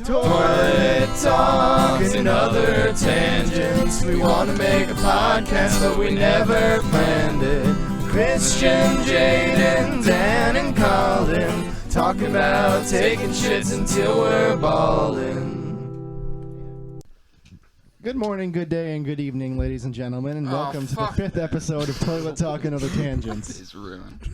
Toilet talk and other tangents. We want to make a podcast, but we never planned it. Christian, Jaden, Dan, and Colin talking about taking shits until we're ballin'. Good morning, good day, and good evening, ladies and gentlemen, and welcome to the 5th episode of Toilet Talk and Other Tangents. It's ruined.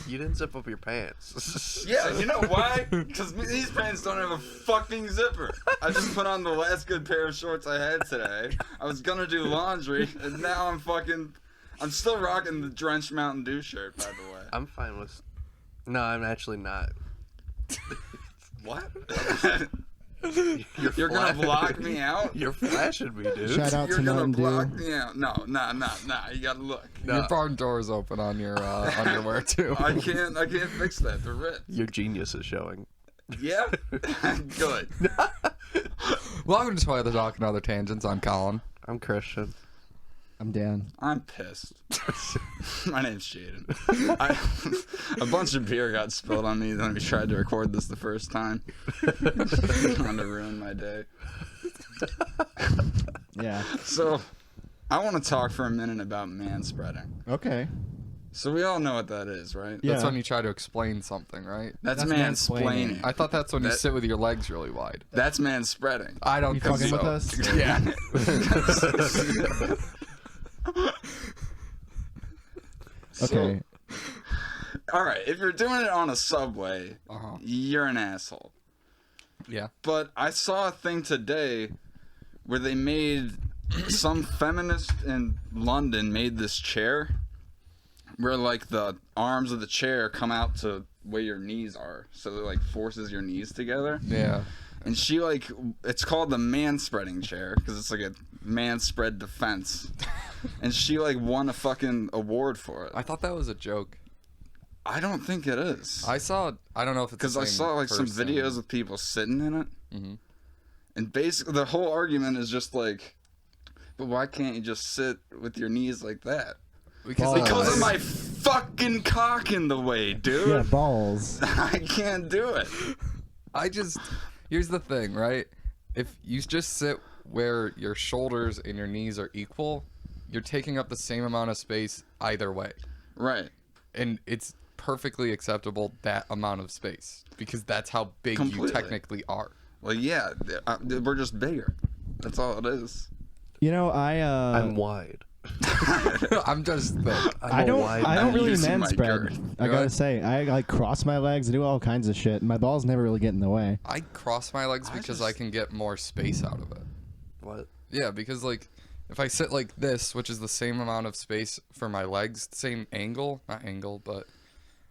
You didn't zip up your pants. Yeah, you know why? Because these pants don't have a fucking zipper. I just put on the last good pair of shorts I had today. I was gonna do laundry, and now I'm still rocking the drenched Mountain Dew shirt, by the way. I'm fine with... No, I'm actually not. What? You're gonna block me out? You're flashing me, dude. Shout out You're to gonna Mountain block Dew. me out. No. You gotta look. No. Your barn door is open on your underwear too. I can't fix that. They're ripped. Your genius is showing. Yeah? Good. Welcome to Toilet Talk and Other Tangents. I'm Colin. I'm Christian. I'm Dan. I'm pissed. My name's Jaden. A bunch of beer got spilled on me when we tried to record this the first time. Trying to ruin my day. Yeah. So, I want to talk for a minute about manspreading. Okay. So we all know what that is, right? Yeah. That's when you try to explain something, right? That's mansplaining. mansplaining. I thought that's when you sit with your legs really wide. That's manspreading. I don't You think fucking so. with us? Yeah. Okay. Alright, if you're doing it on a subway, you're an asshole. Yeah. But I saw a thing today where they made some feminist in London made this chair where like the arms of the chair come out to where your knees are, so it like forces your knees together. Yeah. And she like, it's called the man-spreading chair because it's like a man-spread defense. And she like won a fucking award for it. I thought that was a joke. I don't think it is. I don't know if it's Because I saw like some videos of people sitting in it. And basically the whole argument is just like, but why can't you just sit with your knees like that? Because of my fucking cock in the way, dude. Yeah, balls. I can't do it. Here's the thing, right? If you just sit where your shoulders and your knees are equal, you're taking up the same amount of space either way. Right. And it's perfectly acceptable, that amount of space, because that's how big Completely. you technically are. Well, yeah, we're just bigger. That's all it is. You know, I'm wide. I'm just thick. I don't really You see my manspread. girth. I gotta say, I like cross my legs, do all kinds of shit. My balls never really get in the way. I cross my legs because I can get more space out of it. What? Yeah, because like if I sit like this, which is the same amount of space for my legs, same angle, not angle, but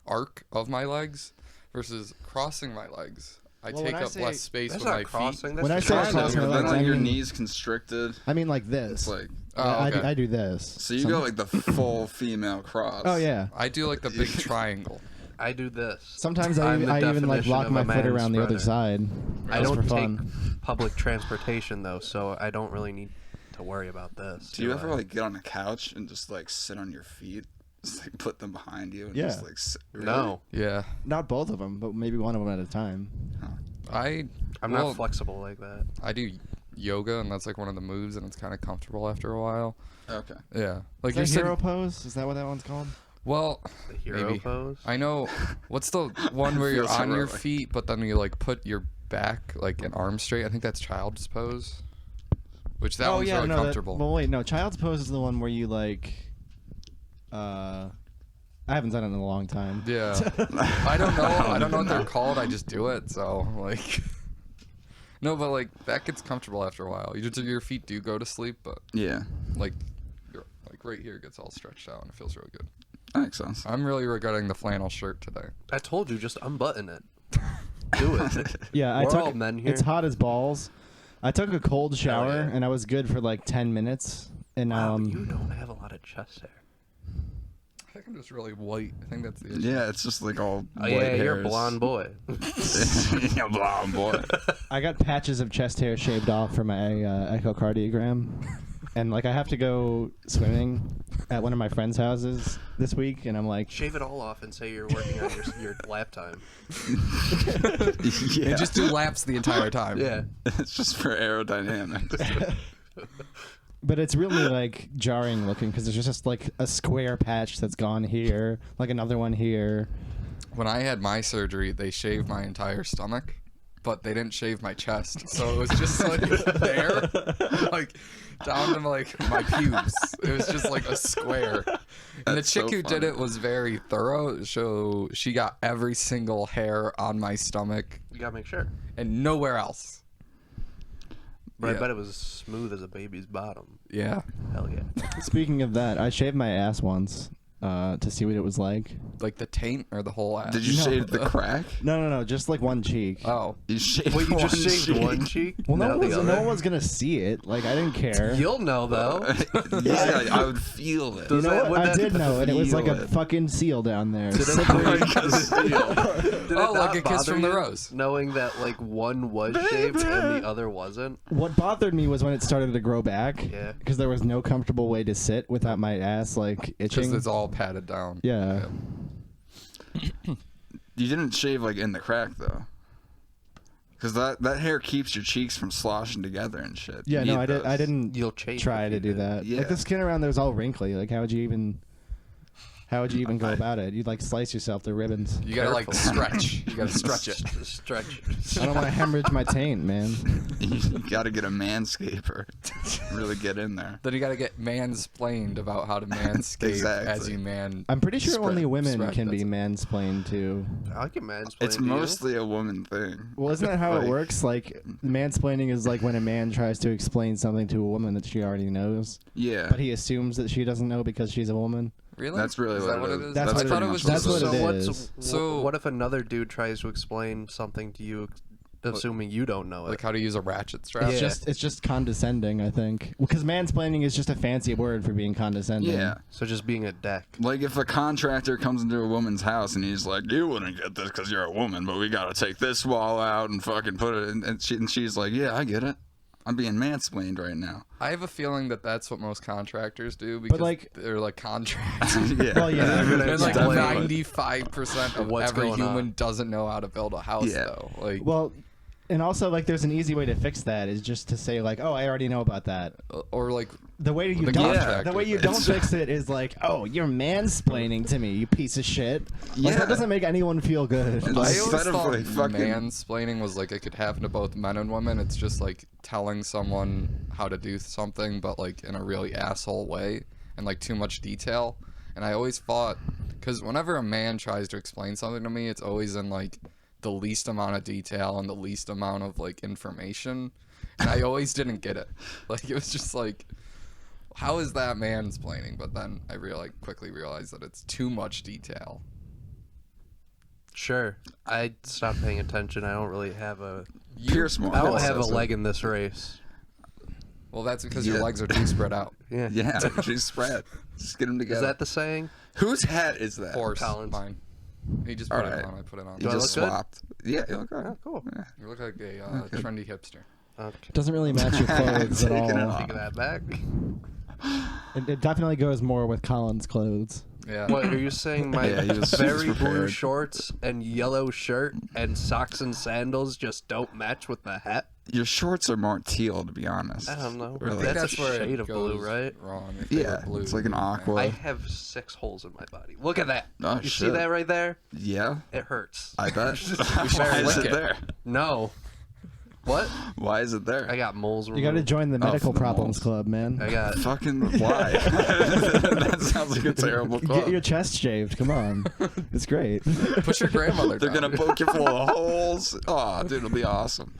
arc of my legs, versus crossing my legs, I take up less space That's with not my crossing. feet. That's When I just say Kind cross of, my but legs, then like I your mean- knees constricted. I mean like this. It's like, Okay. I do this. so you go like the full female cross. Oh yeah. I do like the big triangle. I do this. Sometimes I'm the I even like definition lock of my a foot around the other manspreader. side. I Just don't for take fun. public transportation though, so I don't really need to worry about this. Do you ever like get on a couch and just like sit on your feet? Just like put them behind you and Yeah. just like sit? Really? No, Yeah. Not both of them, but maybe one of them at a time. I'm not flexible like that. I do yoga, and that's like one of the moves, and it's kind of comfortable after a while. Okay. Yeah. Like Is you're that sitting. hero pose? Is that what that one's called? Well, The hero maybe. pose. I know. What's the one where you're Feels on your heroic. feet, but then you like put your back like an arm straight? I think that's child's pose. Which that one's really comfortable. Well, wait, no. Child's pose is the one where you like. I haven't done it in a long time. Yeah. I don't know. I don't know what they're called. I just do it. So like. No, but like that gets comfortable after a while. Your feet do go to sleep, but Yeah. like right here gets all stretched out and it feels really good. That makes sense. I'm really regretting the flannel shirt today. I told you, just unbutton it. Do it. Yeah, We're all men here. It's hot as balls. I took a cold shower yeah. and I was good for like 10 minutes. And Wow, you don't have a lot of chest hair. I think I'm just really white. I think that's the issue. Yeah, it's just like all Oh white yeah, you're a hairs. blonde boy. You're a blonde boy. I got patches of chest hair shaved off for my echocardiogram. and like I have to go swimming at one of my friends' houses this week, and I'm like, Shave it all off and say you're working on your lap time. Yeah. And just do laps the entire time. Yeah. It's just for aerodynamics. but it's really like jarring looking because there's just like a square patch that's gone here, like another one here. When I had my surgery, they shaved my entire stomach, but they didn't shave my chest. So it was just like there, like down to like my pubes. It was just like a square. And That's the chick so who did funny. it was very thorough. So she got every single hair on my stomach You gotta make sure. and nowhere else. But I Yeah. bet it was smooth as a baby's bottom. Yeah. Hell yeah. Speaking of that, I shaved my ass once to see what it was like. Like the taint or the whole ass? Did you No. shave the crack? No, just like one cheek. Oh. You shaved Wait, you just one shaved cheek? one cheek? Well, no not one, the was, no other? one was gonna see it. Like I didn't care. You'll know though. Yeah, I would feel it. You Does know that- what? would I that did know, and it was like feel a it? fucking seal down there. Did it, Slippery. Did it Oh, like not a kiss bother from the you rose. Knowing that like one was shaved and the other wasn't. What bothered me was when it started to grow back. Yeah. Because there was no comfortable way to sit without my ass like Because itching. it's all padded down. Yeah. You didn't shave like in the crack though, because that hair keeps your cheeks from sloshing together and shit. Yeah, You no, need I those. didn't You'll chafe try if to you do did. that. Yeah. Like the skin around there's all wrinkly. Like how would you even go about it? You'd like slice yourself to ribbons. You gotta like Careful. stretch. You gotta stretch it. Stretch. I don't want to hemorrhage my taint, man. You gotta get a manscaper to really get in there. Then you gotta get mansplained about how to manscape Exactly. as you man. I'm pretty sure Spread- only women spread, can be that's mansplained too. I can mansplain It's to you. mostly a woman thing. Well, isn't that how Like- it works? Like mansplaining is like when a man tries to explain something to a woman that she already knows, Yeah. but he assumes that she doesn't know because she's a woman. Really? That's really is what that it what is. it is? That's I what thought it it was is. just That's what So it what's is. So- what if another dude tries to explain something to you, assuming you don't know it? like how to use a ratchet strap. It's Yeah. just condescending, I think. Because mansplaining is just a fancy word for being condescending. Yeah. So just being a deck. Like if a contractor comes into a woman's house and he's like, "You wouldn't get this because you're a woman, but we gotta take this wall out and fucking put it," in. And she's like, "Yeah, I get it. I'm being mansplained right now." I have a feeling that that's what most contractors do because like- they're like contracts. Yeah. Well, yeah. They're gonna And like explain Definitely. 95% of What's every going on. human doesn't know how to build a house Yeah. though. Like Well, and also like there's an easy way to fix that is just to say like, oh, I already know about that. or like The way you The don't, contractor the way you thing. don't fix it is like, oh, you're mansplaining to me, you piece of shit. Like Yeah. that doesn't make anyone feel good. It's- Like, I always Instead of, thought like, fucking- mansplaining was like it could happen to both men and women. It's just like telling someone how to do something, but like in a really asshole way and like too much detail. And I always thought, because whenever a man tries to explain something to me, it's always in like the least amount of detail and the least amount of like information. And I always didn't get it. Like it was just like, how is that mansplaining? But then I quickly realized that it's too much detail. Sure. I stopped paying attention. I don't really have a. Pierce more. I don't have a says it. leg in this race. Well, that's because Yeah. your legs are too spread out. Yeah. Yeah, she's spread. Just get them Is together. that the saying? Whose hat is that? Horse, Collins. mine. He just All put right. it on. I put it on. You Do I just look good? swapped. Yeah, you look good. Oh, cool. Yeah. You look like a Okay. trendy hipster. Okay. doesn't really match your clothes at Taking it all. off. Take that back. It definitely goes more with Colin's clothes. Yeah. What are you saying? My Yeah, he was very blue prepared. shorts and yellow shirt and socks and sandals just don't match with the hat? Your shorts are more teal, to be honest. I don't know. I think That's a where shade it of blue, goes right? Wrong. If they were Yeah, blue, it's like an yeah. aqua. I have 6 holes in my body. Look at that. Oh, you see shit. that right there? Yeah, It hurts. I bet. should Why is lick it it. there? No. What? Why is it there? I got moles You removed. got to join the medical for the problems moles. club, man. I got. Fucking why? That sounds like a terrible Get club. your chest shaved. Come on, it's great. Push your grandmother They're down. gonna poke you full of holes. Oh, dude, it'll be awesome.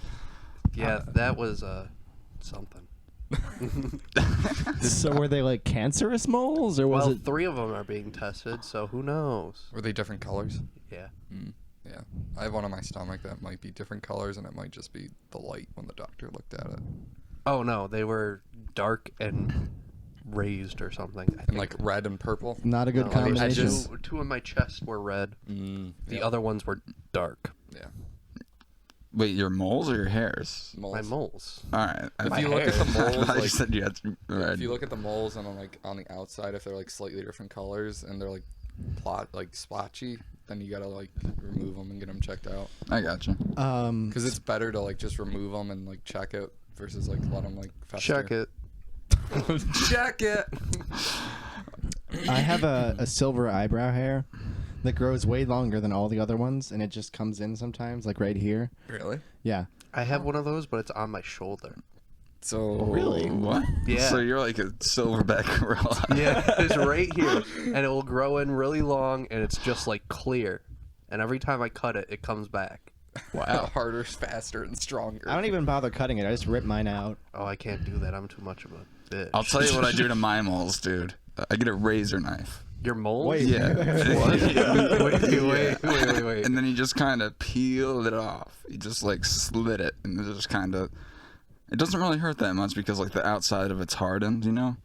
Yeah, that was something. So were they like cancerous moles, or was Well, it? 3 of them are being tested, so who knows? Were they different colors? Yeah. Yeah. I have one on my stomach that might be different colors, and it might just be the light when the doctor looked at it. Oh no, they were dark and raised or something. I And think. like red and purple. Not a good No, combination. Two in my chest were red. The Yeah. other ones were dark. Yeah. Wait, your moles or your hairs? Moles. My moles. All right. If you look at the I moles, thought you like, said you had to, if you look at the moles and on the outside, if they're like slightly different colors and they're like splotchy, then you gotta like remove them and get them checked out. I got you. Because it's better to like just remove them and like check it versus like let them like fester. Check it. Check it. I have a silver eyebrow hair that grows way longer than all the other ones, and it just comes in sometimes, like right here. Really? Yeah. I have one of those, but it's on my shoulder. So Really? What? Yeah. So you're like a silverback gorilla. Yeah, it's right here, and it will grow in really long, and it's just like clear. And every time I cut it, it comes back. Wow. harder, faster, and stronger. I don't even bother cutting it. I just rip mine out. Oh, I can't do that. I'm too much of a bitch. I'll tell you what I do to my moles, dude. I get a razor knife. Your moles? Wait. Yeah. What? Yeah. Wait. And then you just kind of peel it off. You just like slit it, and it just kind of. It doesn't really hurt that much because like the outside of it's hardened, you know.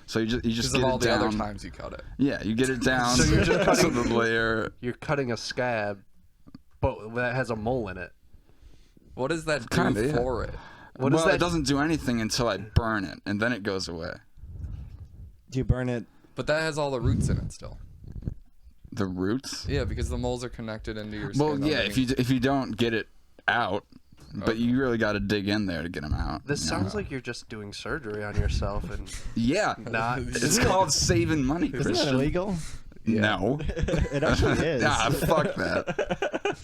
So you just Because get of all it the down. other times you cut it. Yeah, you get it down So you're just to cutting- the layer. You're cutting a scab, but that has a mole in it. What does that do Kinda, yeah. for it? What is Well, that? it doesn't do anything until I burn it, and then it goes away. Do you burn it? But that has all the roots in it still. The roots. Yeah, because the moles are connected into your skin. Well, yeah. underneath. If you don't get it out, but you really got to dig in there to get them out. This you know? sounds like you're just doing surgery on yourself and Yeah. not. It's called saving money, Isn't Christian. that illegal? No. It actually is. Nah, fuck that.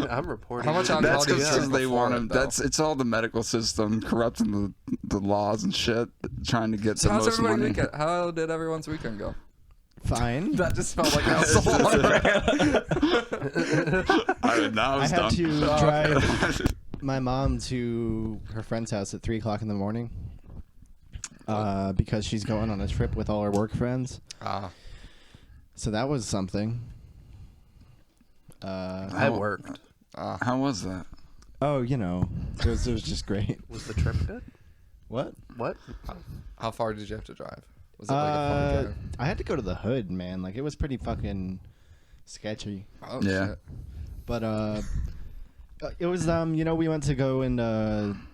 I'm reporting. How much you. on- That's How do you because drink they before want it, them. though? It's all the medical system corrupting the laws and shit, trying to get So the how's most everybody's money. weekend? How did everyone's weekend go? Fine. That just felt like an I had to drive my mom to her friend's house at 3:00 in the morning because she's going on a trip with all her work friends. So that was something. I worked. How was that? Oh, you know, it was just great. Was the trip good? What? What? How far did you have to drive? Was it like a fun drive? I had to go to the hood, man. Like, it was pretty fucking sketchy. Oh, Yeah. shit. But it was you know, we went to go and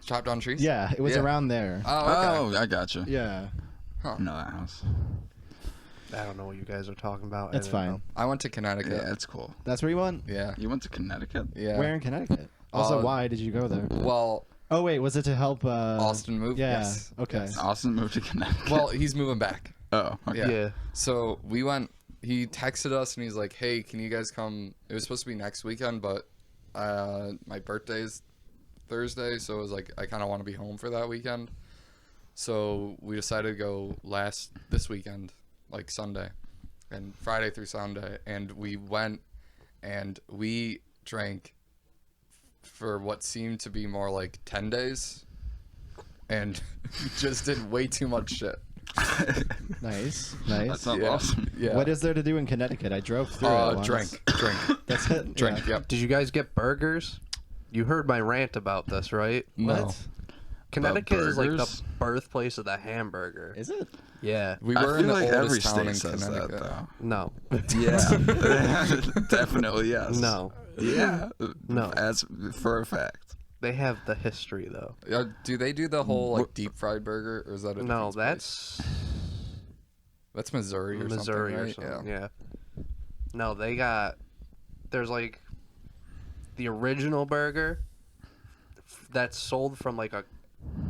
Chop down trees? yeah, it was Yeah. around there. Oh, okay. Oh, I got you. Yeah, I know that house. I don't know what you guys are talking about. that's I don't fine. know. I went to Connecticut. Yeah, that's cool. That's where you went. Yeah. You went to Connecticut? Yeah. Where in Connecticut? Also, why did you go there? Well, Oh wait, was it to help Austin move? Yeah. Yes. Okay. Yes. Austin moved to Connecticut. Well, he's moving back. oh, okay. Yeah. Yeah. So we went. He texted us and he's like, "Hey, can you guys come?" It was supposed to be next weekend, but my birthday's Thursday, so it was like I kind of want to be home for that weekend. So we decided to go this weekend, like Sunday, and Friday through Sunday, and we went and we drank for what seemed to be more like 10 days, and just did way too much shit. Nice. That sounds Yeah. awesome. Yeah. What is there to do in Connecticut? I drove through it once. Drink. That's it. Drink, Yeah. yep. Did you guys get burgers? You heard my rant about this, right? No. What? Connecticut is like the burgers? birthplace of the hamburger. Is it? Yeah. We I were feel in the like every oldest town state in says that, Connecticut. though. No. Yeah. Definitely yes. No. Yeah. No. As for a fact. They have the history though. Do they do the whole like deep fried burger, or is that a No, different that's place? That's Missouri or Missouri something, or right? something. Yeah. No, they got. There's like the original burger that's sold from like a.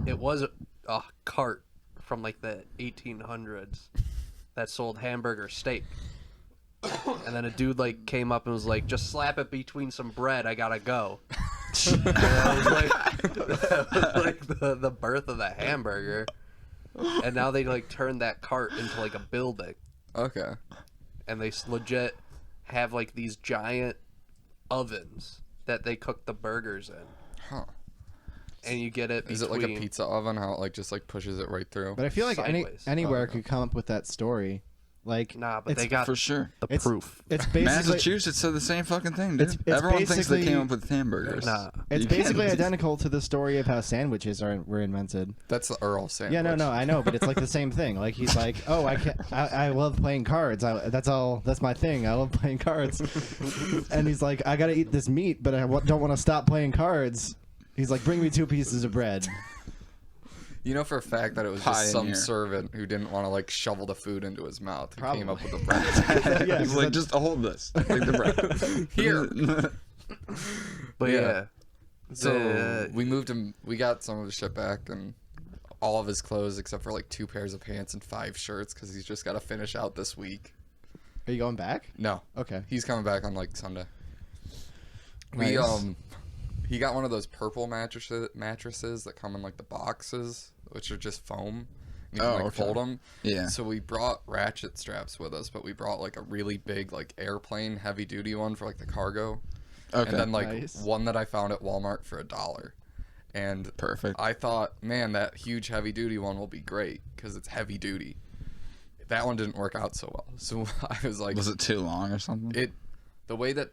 It was a cart from like the 1800s that sold hamburger steak. And then a dude like came up and was like, "Just slap it between some bread. I gotta go." And that was like the birth of the hamburger. And now they like turned that cart into like a building, Okay. and they legit have like these giant ovens that they cook the burgers in, Huh. and you get it. Is it like a between- pizza oven? How it like just like pushes it right through? But I feel like Sideways. anywhere could come up with that story. Like, Nah, but it's, they got For sure. the it's- proof. It's basically Massachusetts said the same fucking thing, dude. It's Everyone thinks they basically- came up with hamburgers. Nah. it's You can't- basically identical to the story of how sandwiches were invented. That's the Earl sandwich. Yeah, no, I know, but it's like the same thing. Like he's like, oh, I love playing cards. That's my thing. I love playing cards. And he's like, I gotta eat this meat, but I don't want to stop playing cards. He's like, bring me 2 pieces of bread. You know for a fact that it was just some Pioneer. servant who didn't want to like shovel the food into his mouth. Who came up Probably. with the bread. Yeah, He's 'cause like, that- just hold this. Take the bread. Here. But Yeah. yeah. So we moved him. We got some of his shit back and all of his clothes except for like 2 pairs of pants and 5 shirts because he's just got to finish out this week. Are you going back? No, Okay. he's coming back on like Sunday. We Nice. he got one of those purple mattresses that come in like the boxes, which are just foam. You can like okay. fold them. Yeah. So we brought ratchet straps with us, but we brought like a really big like airplane heavy duty one for like the cargo. Okay. And then like Nice. one that I found at Walmart for $1. And Perfect. I thought, man, that huge heavy duty one will be great because it's heavy duty. That one didn't work out so well. So I was like, Was it too long or something? the way that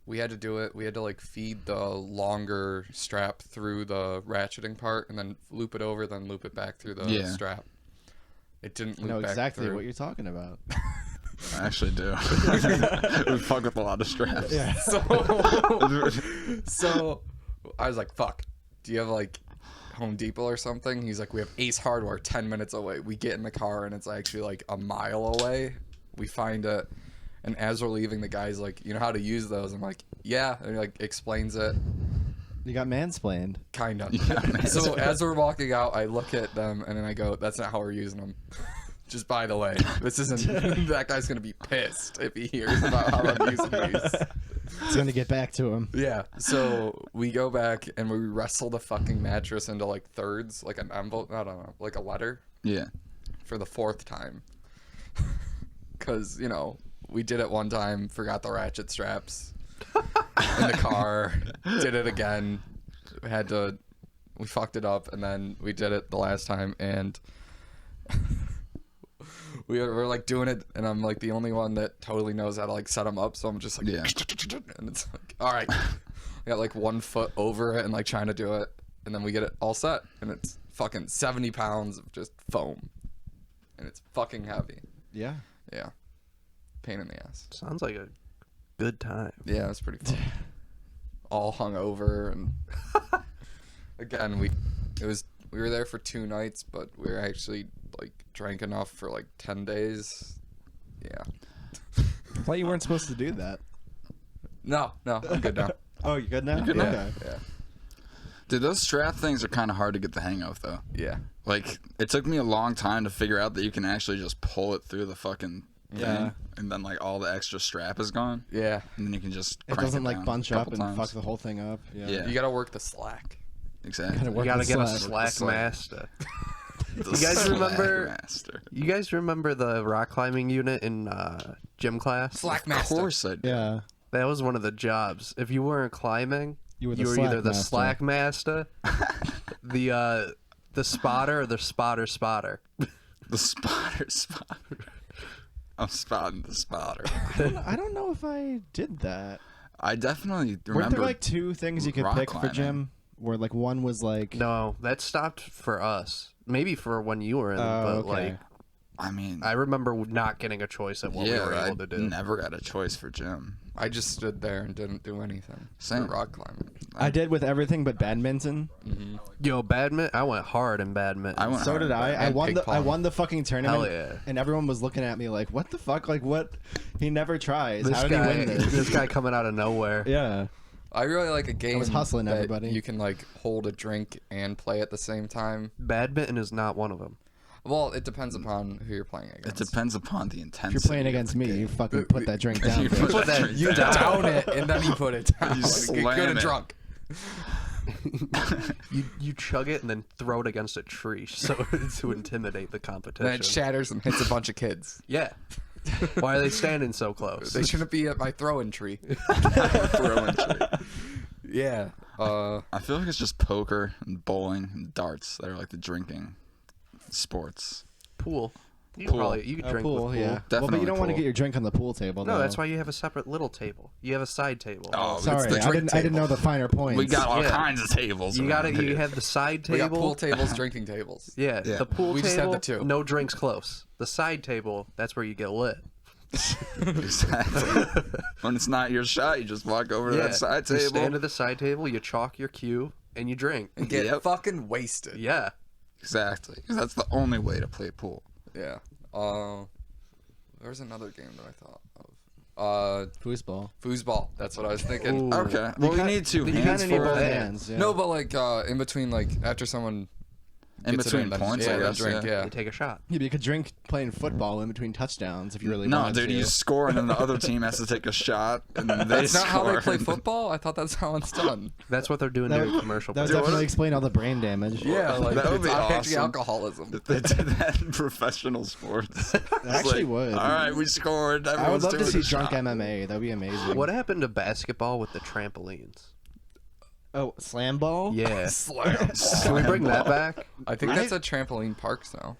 we had to do it, we had to like feed the longer strap through the ratcheting part and then loop it over, then loop it back through the Yeah. strap. It didn't I loop know back exactly through. what you're talking about. I actually do. We fuck with a lot of straps. Yeah. So I was like, fuck, do you have like Home Depot or something? He's like, we have Ace Hardware 10 minutes away. We get in the car and it's actually like a mile away. We find it. And as we're leaving, the guy's like, you know how to use those? I'm like, yeah. And he like explains it. You got mansplained. Kind of. Yeah, man. So as we're walking out, I look at them and then I go, that's not how we're using them. Just by the way, this isn't, that guy's going to be pissed if he hears about how I'm using these. It's going to get back to him. Yeah. So we go back and we wrestle the fucking mattress into like thirds, like an envelope, I don't know, like a letter Yeah. for the 4th time. Because, you know, we did it one time, forgot the ratchet straps in the car, did it again, we fucked it up, and then we did it the last time, and we were like doing it, and I'm like the only one that totally knows how to like set them up, so I'm just like, Yeah. and it's like, all right, I got like 1 foot over it and like trying to do it, and then we get it all set, and it's fucking 70 pounds of just foam, and it's fucking heavy. Yeah. Yeah. Pain in the ass. Sounds like a good time. Yeah, it was pretty fun. All hung over, and again, we were there for 2 nights, but we were actually like drank enough for like 10 days. Yeah. I thought you weren't supposed to do that. No, I'm good now. Oh, you're good now? You're good Yeah, Okay. yeah, Dude, those strap things are kind of hard to get the hang of, though. yeah. Like, it took me a long time to figure out that you can actually just pull it through the fucking thing, Yeah. and then like all the extra strap is gone, Yeah. and then you can just It crank doesn't like down bunch a up couple and times. fuck the whole thing up. Yeah. Yeah. You gotta work the slack. Exactly. Gotta You work gotta the get a slack. slack master. The You guys slack remember- master. You guys remember the rock climbing unit in gym class? Slack Of master. course I do. Yeah. That was one of the jobs. If you weren't climbing, You were the you were slack either the master. slack master, the spotter, or the spotter. The spotter. I'm spotting the spotter. I don't know if I did that. I definitely Weren't remember. there like 2 things you could rock pick for climbing. gym? Where like one was like No, that stopped for us. Maybe for when you were in, Oh, but okay. like I mean, I remember not getting a choice at what we were I able to do. never got a choice for gym. I just stood there and didn't do anything. Same. For rock climbing. I did with everything but badminton. Yo, badminton, I went hard in badminton. I went So hard did at I. that. I And won ping the I pong. won the fucking tournament. Hell yeah. And everyone was looking at me like, "What the fuck? Like what? He never tries. this How did guy, he win this?" this guy coming out of nowhere. Yeah. I really like a game was hustling that everybody. you can like hold a drink and play at the same time. Badminton is not one of them. Well, it depends upon who you're playing It against. depends upon the If intensity. you're playing against me, you fucking put that drink down. You bitch. put that drink You down. down it and then you put it down. You Get slam good and it. drunk. You chug it and then throw it against a tree so to intimidate the Then competition. it shatters and hits a bunch of kids. Yeah. Why are they standing so close? They shouldn't be at my throwing tree. Throwing tree. Yeah. I feel like it's just poker and bowling and darts that are like the drinking sports. Pool. You Pool. probably you could drink pool, with pool. yeah. Well, but Definitely you don't want to pool. get your drink on the pool table. No, though. that's why you have a separate little table. You have a side table. Oh, Sorry, It's the I drink didn't know the finer points. we got all Yeah. kinds of tables. You around gotta. You here. have the side We got table. pool tables, drinking tables. Yeah, Yeah. the pool We just had table. the 2. No drinks close. The side table. That's where you get lit. Exactly. When it's not your shot, you just walk over to that side You table. stand at the side table. You chalk your cue, and you drink. And get Yep. fucking wasted. Yeah. Exactly. 'Cause that's the only way to play pool. Yeah. There's another game that I thought of. Foosball. Foosball. That's what I was thinking. Ooh. Okay. Well, you need two You hands kind of need for both it. hands. Yeah. No, but like in between, like after someone In gets it between then- points, yeah, I they'll guess. drink. Yeah. You take a shot. Yeah, but you could drink playing football in between touchdowns if you really No, wanted dude, to. you score and then the other team has to take a shot and then they That's not how they score. play football. I thought that's how it's done. That's what they're doing That during would- commercial That would breaks. definitely explain all the brain damage. Yeah, like That would it's be awesome. alcoholism. If they did that in professional sports. It actually would. All right, we scored. I would Everyone's love to doing see a drunk shot. MMA. That would be amazing. What happened to basketball with the trampolines? Oh, slam ball? Yeah. Slam. Can we bring that back? I think that's at trampoline parks now.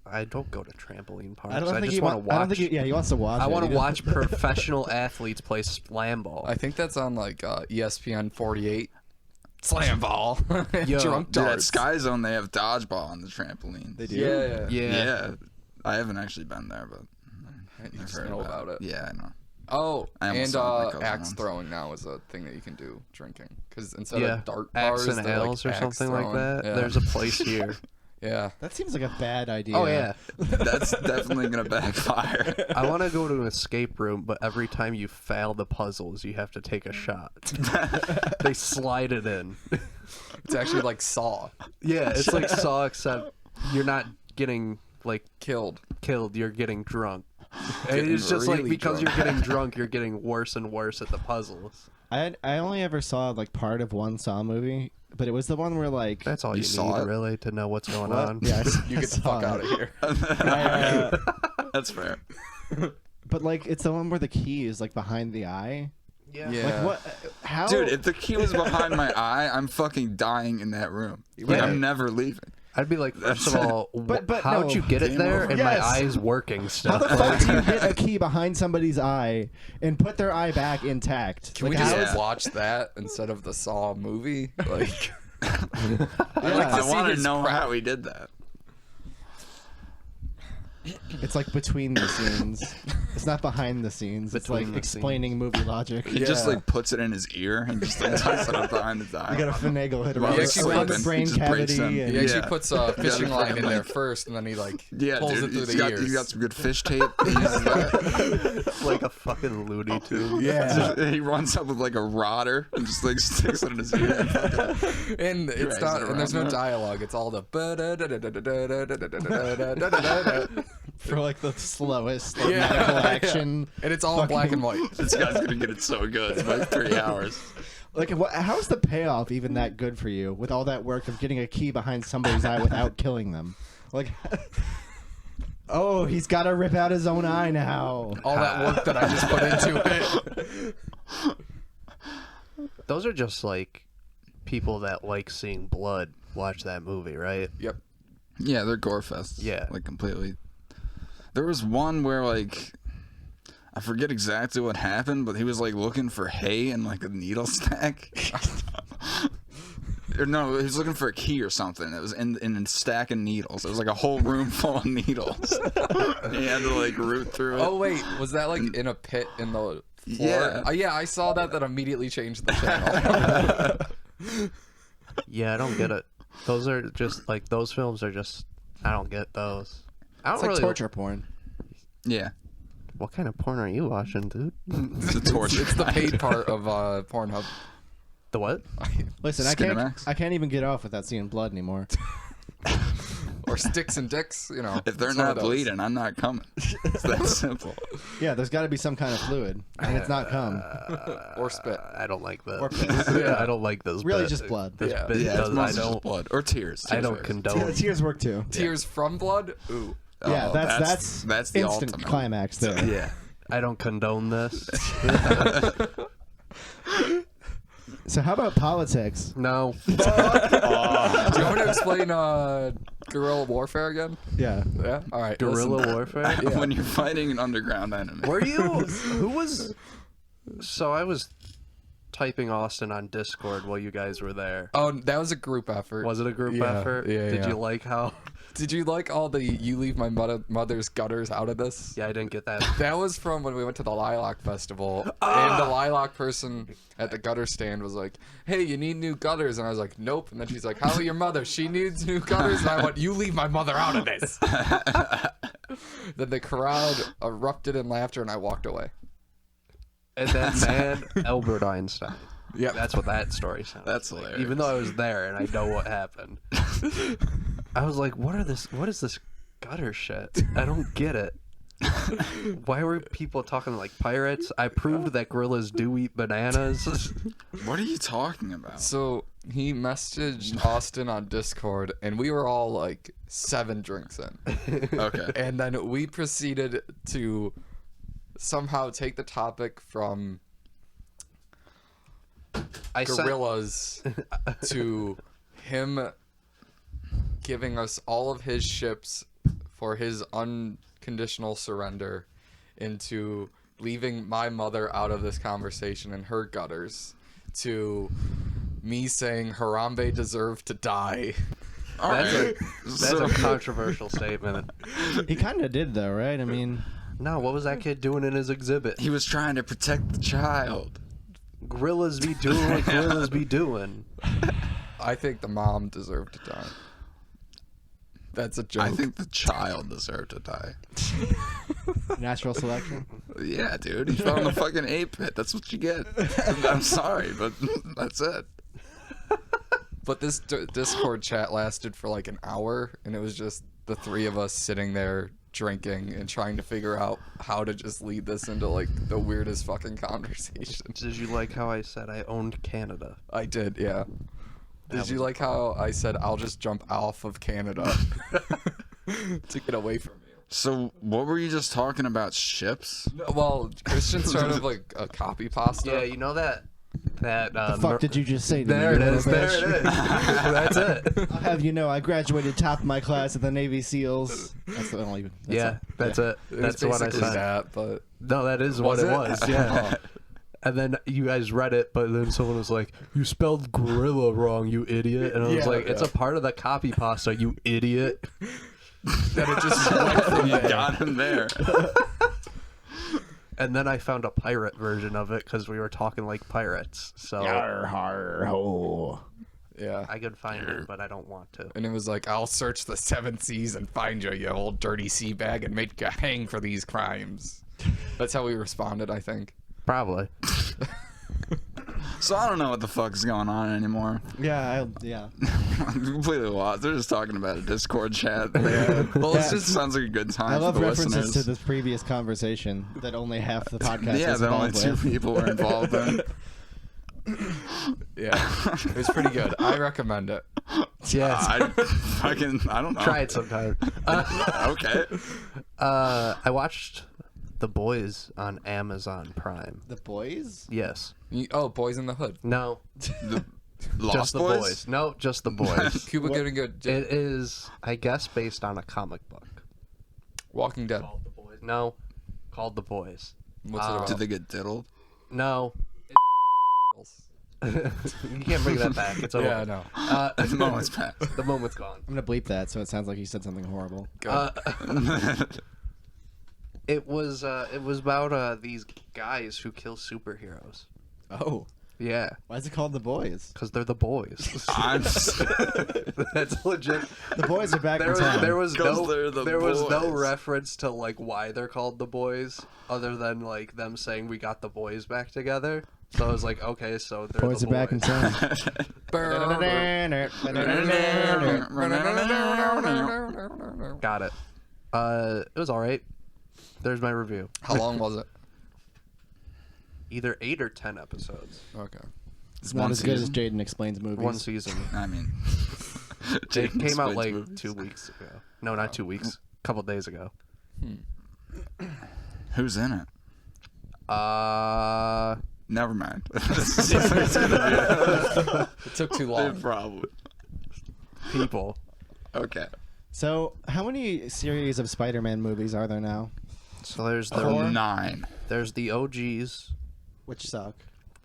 I don't go to trampoline parks. I don't think just he want to I don't watch. think he wants to watch. I it. want He to doesn't- watch professional athletes play slam ball. I think that's on like ESPN 48. Slam ball. Yo, Drunk Dude, at darts. Sky Zone, they have dodgeball on the trampoline. They do. Yeah. yeah. I haven't actually been there, but You I've just heard know about it. Yeah, I know. Oh, I almost and saw it my cousin axe once. throwing now is a thing that you can do drinking. Because instead Yeah. of dart Axe bars, and they're, like, Ales or axe something like throwing. that. Yeah. There's a place here. Yeah. That seems like a bad idea. Oh yeah. That's definitely gonna backfire. I want to go to an escape room, but every time you fail the puzzles, you have to take a shot. They slide it in. It's actually like Saw. Yeah, it's like Saw, except you're not getting like Killed. killed. You're getting drunk. And Getting it's just like really because drunk. you're getting drunk, you're getting worse and worse at the puzzles. I only ever saw like part of one Saw movie, but it was the one where like That's all You you, saw need it? really to know what's going What? on. Yeah, You get the fuck out of here. That's fair. But like it's the one where the key is like behind the eye. Yeah. Yeah. Like what? How? Dude, if the key was behind my eye, I'm fucking dying in that room. Like, Yeah. I'm never leaving. I'd be like, first of all, But how'd no. you get it Game there? over. And Yes. my eye's working still. how the fuck do you get a key behind somebody's eye and put their eye back intact? Can like, we just Yeah. watch that instead of the Saw movie? Like, Yeah. I see want to his know crap. how he did that. It's like between the scenes. It's not behind the scenes. It's Between like the explaining movie logic. He just like puts it in his ear and just like tucks it up behind his eye. You gotta finagle it While around, he's around the sleeping, brain just breaks cavity. them. And, he actually Yeah. puts a fishing Yeah, line in there like- first, and then he like Yeah, pulls dude, it through he's the got, ears. he's got some good fish tape. He uses that. like a fucking Looney Tune. yeah. He runs up with like a rodder and just like sticks it in his ear. And fucking- And it's Drags not, it and there's no around. dialogue. It's all the For like the slowest like, Yeah. medical action. and it's all in black and white. This guy's gonna get it so good. It's like 3 hours. Like, how's the payoff even that good for you with all that work of getting a key behind somebody's eye without killing them? Like, oh, he's got to rip out his own eye now. All that work that I just put into it. Those are just like people that like seeing blood watch that movie, right? Yep. Yeah, they're gore fests. Yeah. Like completely. There was one where like I forget exactly what happened, but he was like looking for hay in like a needle stack. Or no, he was looking for a key or something. It was in a stack of needles. It was like a whole room full of needles. He had to like root through it. Oh wait, was that like in a pit in the floor? Yeah. Yeah, I saw that. That immediately changed the channel. Yeah, I don't get it. Those are just like those films are just. I don't get those. I don't It's like really. torture porn. Yeah. What kind of porn are you watching, dude? It's a torture. It's the kind. paid part of Pornhub. The what? Listen, Skinemax? I can't even get off without seeing blood anymore. Or sticks and dicks, you know. If they're it's one not of those. bleeding, I'm not coming. It's that simple. Yeah, there's got to be some kind of fluid, and it's not cum. Or spit. I don't like this. Or piss. Yeah, I don't like this. Really bit. just blood. This Yeah. bit Yeah, it's does, I mostly just don't. blood or tears. I don't Tears. condone. Tears work too. Tears from blood? Ooh. Yeah, Oh, that's the instant ultimate. climax there. Yeah. I don't condone this. So how about politics? No. Do you want me to explain guerrilla warfare again? Yeah. Yeah? Alright. Guerrilla warfare. When you're fighting an underground enemy. Were you? Who was? So I was typing Austin on Discord while you guys were there. Oh, that was a group effort. Was it a group Yeah, effort? yeah, Did yeah. you like how? Did you like all the "you leave my mother's gutters" out of this? Yeah, I didn't get that. That was from when we went to the Lilac Festival, and the Lilac person at the gutter stand was like, "Hey, you need new gutters," and I was like, "Nope." And then she's like, "How about your mother? She needs new gutters." And I went, "You leave my mother out of this." Then the crowd erupted in laughter, and I walked away. And that man, Albert Einstein. Yeah, That's what that story sounds That's like. hilarious. Even though I was there and I know what happened. I was like, what is this gutter shit? I don't get it. Why were people talking like pirates? I proved that gorillas do eat bananas. What are you talking about? So he messaged Austin on Discord, and we were all like 7 drinks in. Okay. And then we proceeded to somehow take the topic from I sent, gorillas to him giving us all of his ships for his unconditional surrender into leaving my mother out of this conversation and her gutters to me saying Harambe deserved to die. All right. that's a controversial statement. He kind of did though, right? I mean, No, what was that kid doing in his exhibit? He was trying to protect the child. Gorillas be doing what gorillas be doing. I think the mom deserved to die. That's a joke. I think the child deserved to die. natural selection. Yeah, dude. He fell in the fucking ape pit. That's what you get. I'm sorry, but that's it. But this Discord chat lasted for like an hour, and it was just the 3 of us sitting there drinking and trying to figure out how to just lead this into like the weirdest fucking conversation. Did you like how I said I owned Canada? I did, yeah. Did you like how I said I'll just jump off of Canada to get away from you? So, what were you just talking about? Ships? Well, Christian started like a copy pasta. Yeah, you know that The fuck did you just say to There me? it is. There it is. That's it. I'll have you know, I graduated top of my class at the Navy SEALs. That's the only. That's it. It was That's what I basically said. that, but No, that is what Was it it? was. Yeah. And then you guys read it, but then someone was like, "You spelled gorilla wrong, you idiot." And I was Yeah, like, "It's a part of the copy pasta, you idiot." then it just went from You there. got him there. And then I found a pirate version of it because we were talking like pirates. So Yar, har, ho. Yeah. I could find it, but I don't want to. And it was like, I'll search the 7 seas and find you, you old dirty sea bag, and make you hang for these crimes. That's how we responded, I think. Probably. So, I don't know what the fuck's going on anymore. Yeah, yeah. I'm completely lost. They're just talking about a Discord chat. Well, it's Yeah. just Sounds like a good time I for love the references listeners. to this previous conversation that only half the podcast Yeah, is that only involved 2 with. people were involved in. yeah, it was pretty good. I recommend it. Yes. I don't know. Try it sometime. Okay. I watched The Boys on Amazon Prime. The boys? Yes. Oh, Boys in the Hood. No. The Lost Just the boys. No, just the boys. Cuba Gooding Good. It is, I guess, based on a comic book. Walking Dead. Called The Boys. No. Called The Boys. What's it about? Did they get diddled? No. You can't bring that back. It's over. Yeah, I know. The moment's passed. The moment's gone. I'm gonna bleep that so it sounds like he said something horrible. Good. It was about these guys who kill superheroes. Oh. Yeah, Why is it called The Boys? because they're the boys. I'm That's legit. The boys are back There in town. was 'Cause no they're the there was no boys. reference to like why they're called the boys, other than like them saying we got the boys back together. So I was like, okay, so they're Boys the are back in town. Got it. It was all right. There's my review. How long was it? Either 8 or 10 episodes. Okay. It's not One as good as season? Jaden explains movies. One season. I mean, It Jaden came out explains like movies. 2 weeks ago. No, not 2 weeks. A couple days ago. Who's in it? Never mind. It took too long. Probably. People. Okay. So, how many series of Spider-Man movies are there now? So there's Oh, the 9. there's the OGs. Which suck.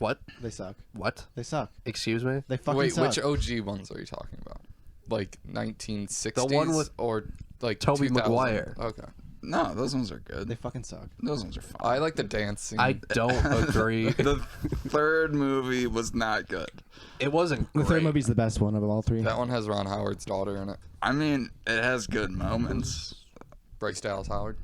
What? They suck. What? They suck. Excuse me? They fucking Wait, suck. which OG ones are you talking about? Like 1960s? The one with or like Tobey 2000? Maguire. Okay. No, those ones are good. They fucking suck. Those ones are fine. I like the dance scene. I don't agree. The third movie was not good. It wasn't The great. third movie's the best one of all three. That one has Ron Howard's daughter in it. I mean, it has good moments. Bryce Dallas Howard.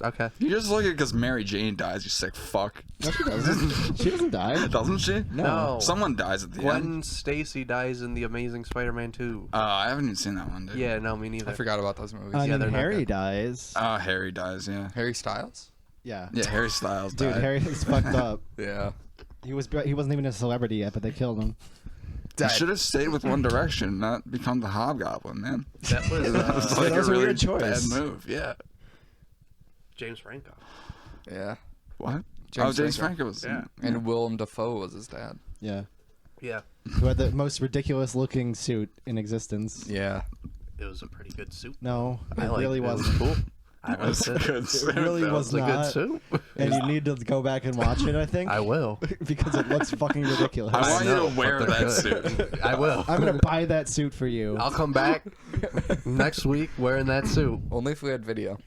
Okay. You just look at it because Mary Jane dies, you sick fuck. No, she doesn't. She doesn't die. Doesn't she? No. Someone dies at the Gwen end. Stacy dies in The Amazing Spider-Man 2. I haven't even seen that one, dude. Yeah, no, me neither. I forgot about those movies. And Yeah, then they're not Harry good. dies. Oh, Harry dies, yeah. Harry Styles? Yeah. Yeah, Harry Styles Dude, died. Harry is fucked up. Yeah. He wasn't even a celebrity yet, but they killed him. You should have stayed with One Direction, not become the Hobgoblin, man. That was That was like that was a a really weird choice. bad move, yeah. James Franco. Yeah. What? James James Franco. Franco was. Yeah. And Willem Dafoe was his dad. Yeah. Yeah. Who had the most ridiculous looking suit in existence. Yeah. It was a pretty good suit. No, it I liked really it. It was wasn't. cool. I That's liked a it. good It suit, really though. was It was a good not. suit. And you need to go back and watch it, I think. I will. Because it looks fucking ridiculous. I want you know, to wear but they're that good. suit. I will. I'm going to buy that suit for you. I'll come back next week wearing that suit. Only if we had video.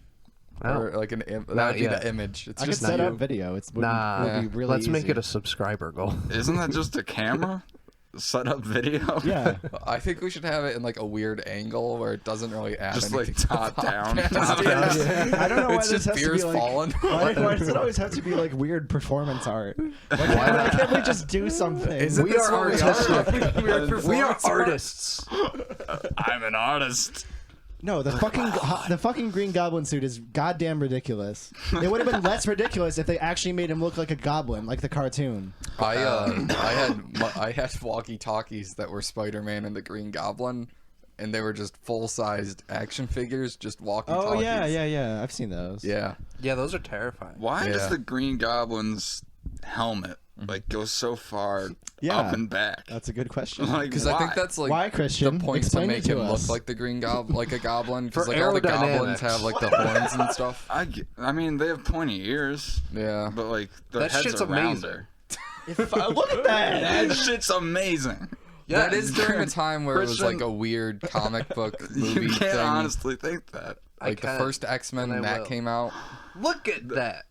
Oh. Or like that would Not be yet. the image. It's I could just set you. up video. It would Nah, be really let's make easy. it a subscriber goal. Isn't that just a camera? Set up video? Yeah. I think we should have it in like a weird angle where it doesn't really add Just anything like to the top down. podcast. Top Yeah. down. I don't know why It's this just has to beers be like, falling. Why does it always have to be like weird performance art? Why can't we just do something? Isn't We this are what artistic. Weird We are performance art? artists. I'm an artist. No, the fucking Green Goblin suit is goddamn ridiculous. It would have been less ridiculous if they actually made him look like a goblin, like the cartoon. I had walkie-talkies that were Spider-Man and the Green Goblin, and they were just full-sized action figures, just walkie-talkies. Oh yeah. I've seen those. Yeah. Yeah, those are terrifying. Why does Yeah. the Green Goblin's helmet like go so far Yeah. up and back? That's a good question. Like, Because I think that's like Why, Christian? the point to Explain make it to him us. look like the Green Goblin, like a goblin. Because For like all the goblins aerodynamics. have like the horns and stuff. I mean, they have pointy ears, Yeah. but like their That heads shit's are amazing. rounder. Look at that. That shit's amazing. That is during a time where it was Christian- like a weird comic book movie You can't thing. honestly think that. Like the can, first X-Men and I that will. came out. Look at that.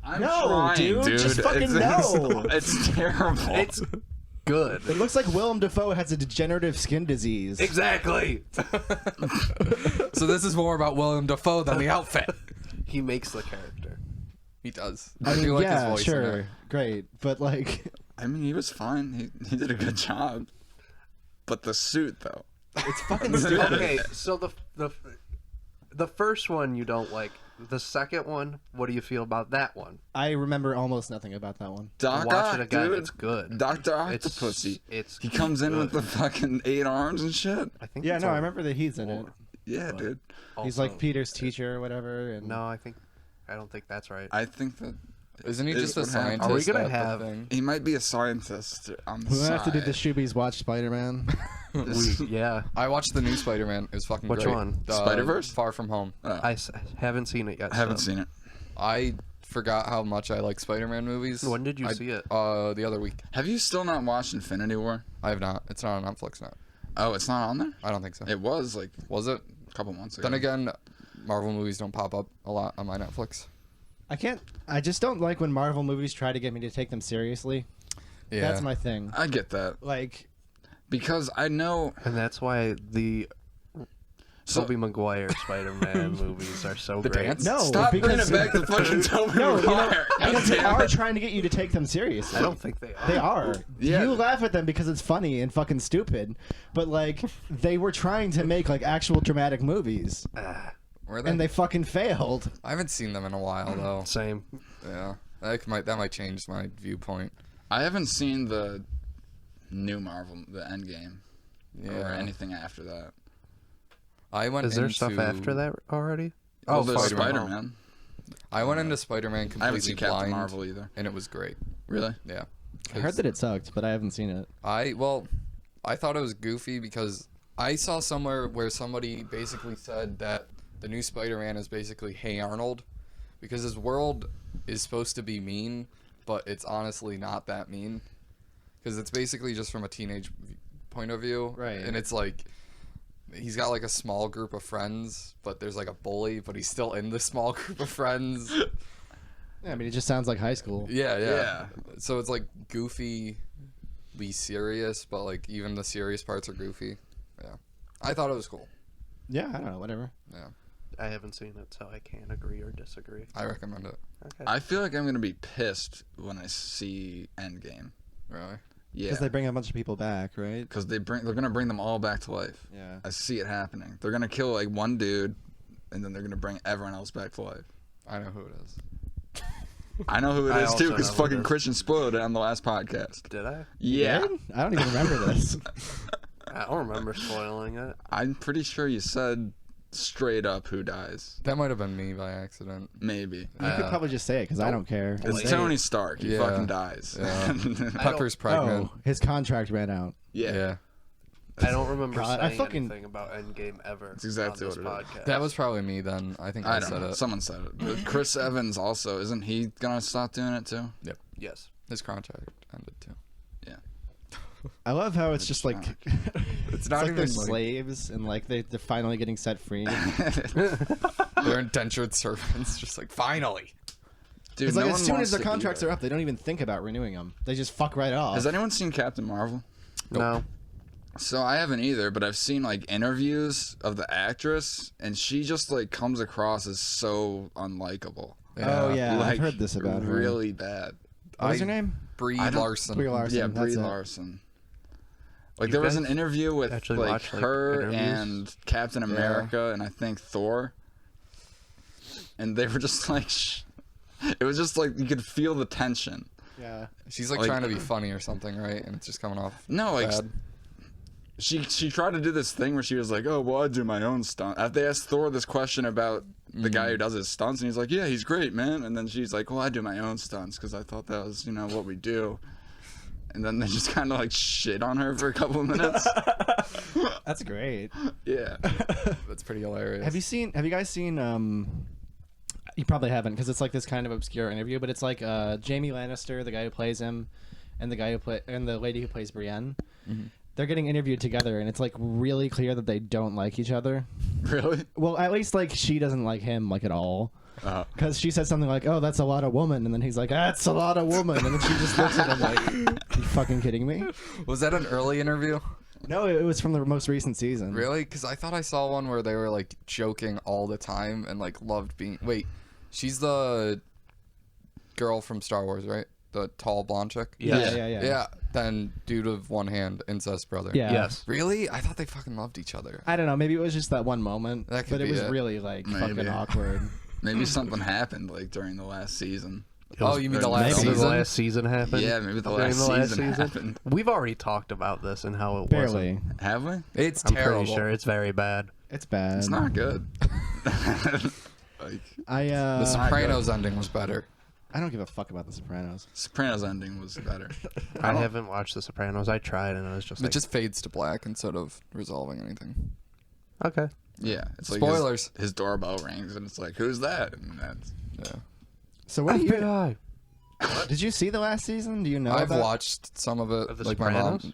I'm No, trying, dude, just fucking no. It's terrible. It's good. It looks like Willem Dafoe has a degenerative skin disease. Exactly. So this is more about William Dafoe than the outfit. He makes the character. He does. I mean, do like yeah, his voice in sure, it. great, but like, I mean, he was fine. He did a good job. But the suit, though. it's fucking stupid. Okay, so the first one you don't like. The second one, what do you feel about that one? I remember almost nothing about that one. Doc Watch Ock, it again. dude. It's good. Dr. It's Octopussy. He good. comes in with the fucking 8 arms and shit. I think. Yeah, it's no, I all- remember that he's in it. Yeah, dude. He's also- like Peter's teacher or whatever. And No, I don't think that's right. I think that Isn't he is just a what happened. scientist? Are we gonna at the have- thing? He might be a scientist on the we side. have to do the Shoobies watch Spider-Man. Yeah, I watched the new Spider-Man. It was fucking Which great. one? Spider-Verse? Far From Home. I haven't seen it yet. I haven't so- seen it. I forgot how much I like Spider-Man movies. When did you see it? The other week. Have you still not watched Infinity War? I have not. It's not on Netflix now. Oh, it's not on there? I don't think so. It was like Was it? a couple months ago. Then again, Marvel movies don't pop up a lot on my Netflix. I just don't like when Marvel movies try to get me to take them seriously. Yeah. That's my thing. I get that. Like, Because I know. And that's why the So- Tobey Maguire Spider-Man movies are so The great. dance? no, Stop bringing because it back to fucking Tobey no, you know, Maguire. because they Damn are it. trying to get you to take them seriously. I don't think they are. They are. Yeah. You laugh at them because it's funny and fucking stupid, but like they were trying to make like actual dramatic movies, Were they? and they fucking failed. I haven't seen them in a while though. Same. Yeah. That might change my viewpoint. I haven't seen the new Marvel, the Endgame, or Yeah. anything after that. I went Is there into, stuff after that already? Oh, there's Spider-Man. Spider-Man. I went into Spider-Man I haven't seen completely Captain blind, Marvel either. and it was great. Really? Yeah. I heard that it sucked, but I haven't seen it. I thought it was goofy because I saw somewhere where somebody basically said that the new Spider-Man is basically Hey Arnold, because his world is supposed to be mean, but it's honestly not that mean. Because it's basically just from a teenage point of view. Right. And it's like, he's got like a small group of friends, but there's like a bully, but he's still in the small group of friends. Yeah, I mean, it just sounds like high school. Yeah. So it's like goofy, be serious, but like even the serious parts are goofy. Yeah. I thought it was cool. Yeah, I don't know, whatever. Yeah. I haven't seen it, so I can't agree or disagree. I recommend it. Okay. I feel like I'm gonna be pissed when I see Endgame. Really? Yeah, Because they bring a bunch of people back, right? because they're gonna bring them all back to life. Yeah. I see it happening. They're gonna kill like one dude, and then they're gonna bring everyone else back to life. I know who it is. I know who it I is also too, because know who it fucking is. Christian spoiled it on the last podcast. Did I? Yeah, Good? I don't even remember this. I don't remember spoiling it. I'm pretty sure you said straight up who dies. That might have been me by accident. Maybe. You could probably just say it because I don't care. It's Tony Stark. He Yeah. fucking dies. Yeah. Pepper's pregnant. Oh, his contract ran out. yeah. I don't remember God, I saying fucking- anything about Endgame ever. That's exactly on this what it podcast. That was probably me then. I think I, I don't said know. it. Someone said it. But Chris Evans also, isn't he gonna stop doing it too? Yes. His contract ended too. I love how it's just like It's not not like they're even like, slaves and like they're finally getting set free. they're indentured servants. Just like finally. Dude, It's like no as one soon wants as their to be contracts there. are up, they don't even think about renewing them. They just fuck right off. Has anyone seen Captain Marvel? No. So I haven't either, but I've seen like interviews of the actress, and she just like comes across as so unlikable. Oh yeah, Like, I've heard this about her. Really bad. What was her name? Brie I don't- Larson. Brie Larson. Yeah, that's Brie it. Larson. Like You there was guys an interview with actually like watch, like, her interviews? and Captain America and I think Thor, and they were just like, it was just like you could feel the tension. Yeah. She's like, Like- trying to be funny or something, right? And it's just coming off. No, like bad. she tried to do this thing where she was like, oh well, I do my own stunt. They asked Thor this question about the guy who does his stunts, and he's like, yeah, he's great, man. And then she's like, well, I do my own stunts because I thought that was what we do. And then they just kind of like shit on her for a couple of minutes. That's great. Yeah. That's pretty hilarious. Have you guys seen you probably haven't because it's like this kind of obscure interview, but it's like Jaime Lannister, the guy who plays him, and the lady who plays Brienne. Mm-hmm. They're getting interviewed together, and it's like really clear that they don't like each other. Really? Well, at least like she doesn't like him like at all. Oh. Because she said something like, "Oh, that's a lot of woman," and then he's like, "That's a lot of woman," and then she just looks at him like, "Are you fucking kidding me?" Was that an early interview? No, it was from the most recent season. Really? Because I thought I saw one where they were like joking all the time and like loved being. Wait, she's the girl from Star Wars, right? The tall blonde chick. Yes. Yeah. Yeah. Then dude of one hand, incest brother. Yeah. Yes. Really? I thought they fucking loved each other. I don't know. Maybe it was just that one moment, That could but it be was it. really like Maybe. fucking awkward. Maybe something happened like during the last season. Oh, you mean the Maybe last Maybe season? the last season happened. Yeah, maybe the During last season happened. We've already talked about this and how it Barely. wasn't. Have we? It's I'm terrible. pretty sure it's very bad. It's bad. It's not good. Like The Sopranos ending was better. I don't give a fuck about The Sopranos. Sopranos ending was better. I haven't watched The Sopranos. I tried and I was just It like, just fades to black instead of resolving anything. okay. Yeah, it's like Spoilers. His doorbell rings and it's like, who's that? And that's Yeah. So what do you? FBI. Did you see the last season? Do you know? I've that? watched some of it. Of The like Sopranos? my mom.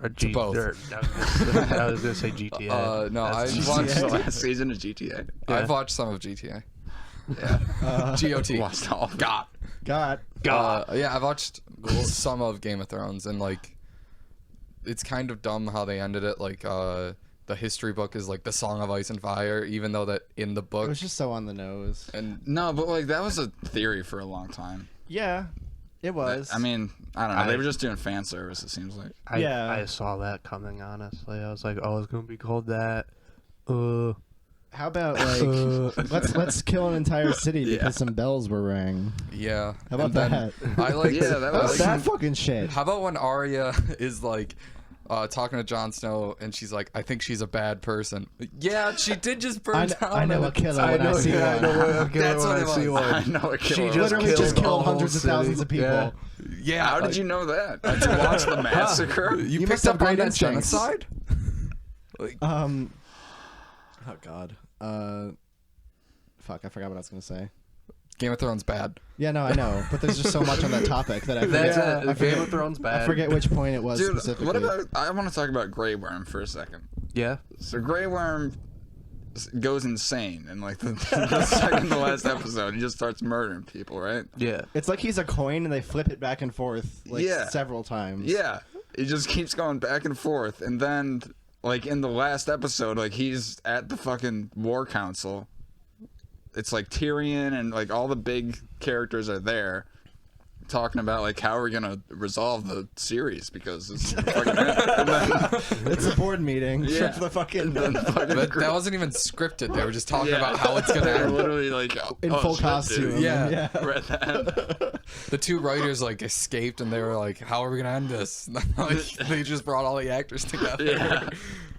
Or both. I was gonna say GTA. No, Did I've you watched. see the last season of GTA. Yeah. I've watched some of GTA. Yeah, GOT. watched all. God, God. Yeah, I've watched some of Game of Thrones, and like, it's kind of dumb how they ended it. Like, the history book is like the Song of Ice and Fire, even though that in the It book. was just so on the nose. And no, but like that was a theory for a long time. Yeah, it was. I mean, I don't know. They were just doing fan service. It seems like. Yeah. I saw that coming. Honestly, I was like, oh, it's gonna be called that. how about like let's kill an entire city because some bells were rang. yeah, How about and then that? I like. Yeah, that How about was. that fucking shit? How about when Arya is like talking to Jon Snow and she's like, I think she's a bad person. Yeah, she did just burn down. I know a killer when I see one. That's what it was. I know a killer. She just Literally just killed killed a whole hundreds of city. thousands of people. Yeah. Yeah. How did you know that? Did you watch the massacre? You You picked must have up on great that instincts. genocide? Like, Oh God. Fuck, I forgot what I was gonna say. Game of Thrones bad. Yeah, no, I know, but there's just so much on that topic that I forget. That's it. I forget, Game of Thrones bad. I forget which point it was Dude, specifically. what about? I want to talk about Grey Worm for a second. Yeah. So Grey Worm goes insane in like the second to last episode. He just starts murdering people, right? Yeah. It's like he's a coin and they flip it back and forth like Yeah. several times. Yeah, he just keeps going back and forth, and then like in the last episode, like he's at the fucking War Council. It's like Tyrion and like all the big characters are there, talking about like how we're gonna resolve the series because it's fucking and then, It's a board meeting Yeah. for the fucking and then fucking But that wasn't even scripted. They were just talking about how it's gonna They're end. literally like in oh, full shit, costume. dude. Yeah. Read that. The two writers like escaped and they were like, "How are we gonna end this?" Like, they just brought all the actors together. Yeah.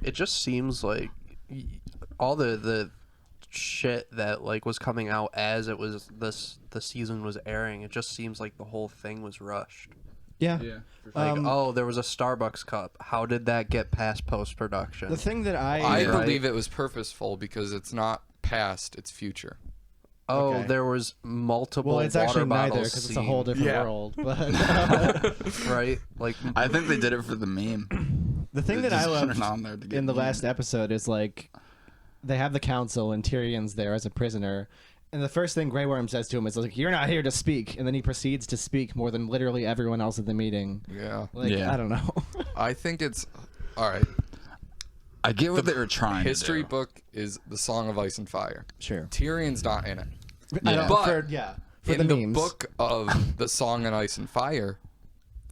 It just seems like all the shit that like was coming out as it was the season was airing. It just seems like the whole thing was rushed. Yeah. Like, oh, there was a Starbucks cup. How did that get past post production? The thing that I I believe it was purposeful because it's not past, it's future. Oh, Okay. there was multiple. well, it's water actually neither bottles because it's a whole different Yeah. world. But right. Like I think they did it for the meme. the thing They that I just put love it on there to get in the memed. last episode is like they have the council and Tyrion's there as a prisoner. And the first thing Grey Worm says to him is like, "You're not here to speak," and then he proceeds to speak more than literally everyone else at the meeting. Yeah. Like Yeah. I don't know. I think it's all right. I get what they were trying History to do. book is the Song of Ice and Fire. Sure. Tyrion's not in it. I Yeah. don't, But for in the the memes. book of the Song of Ice and Fire,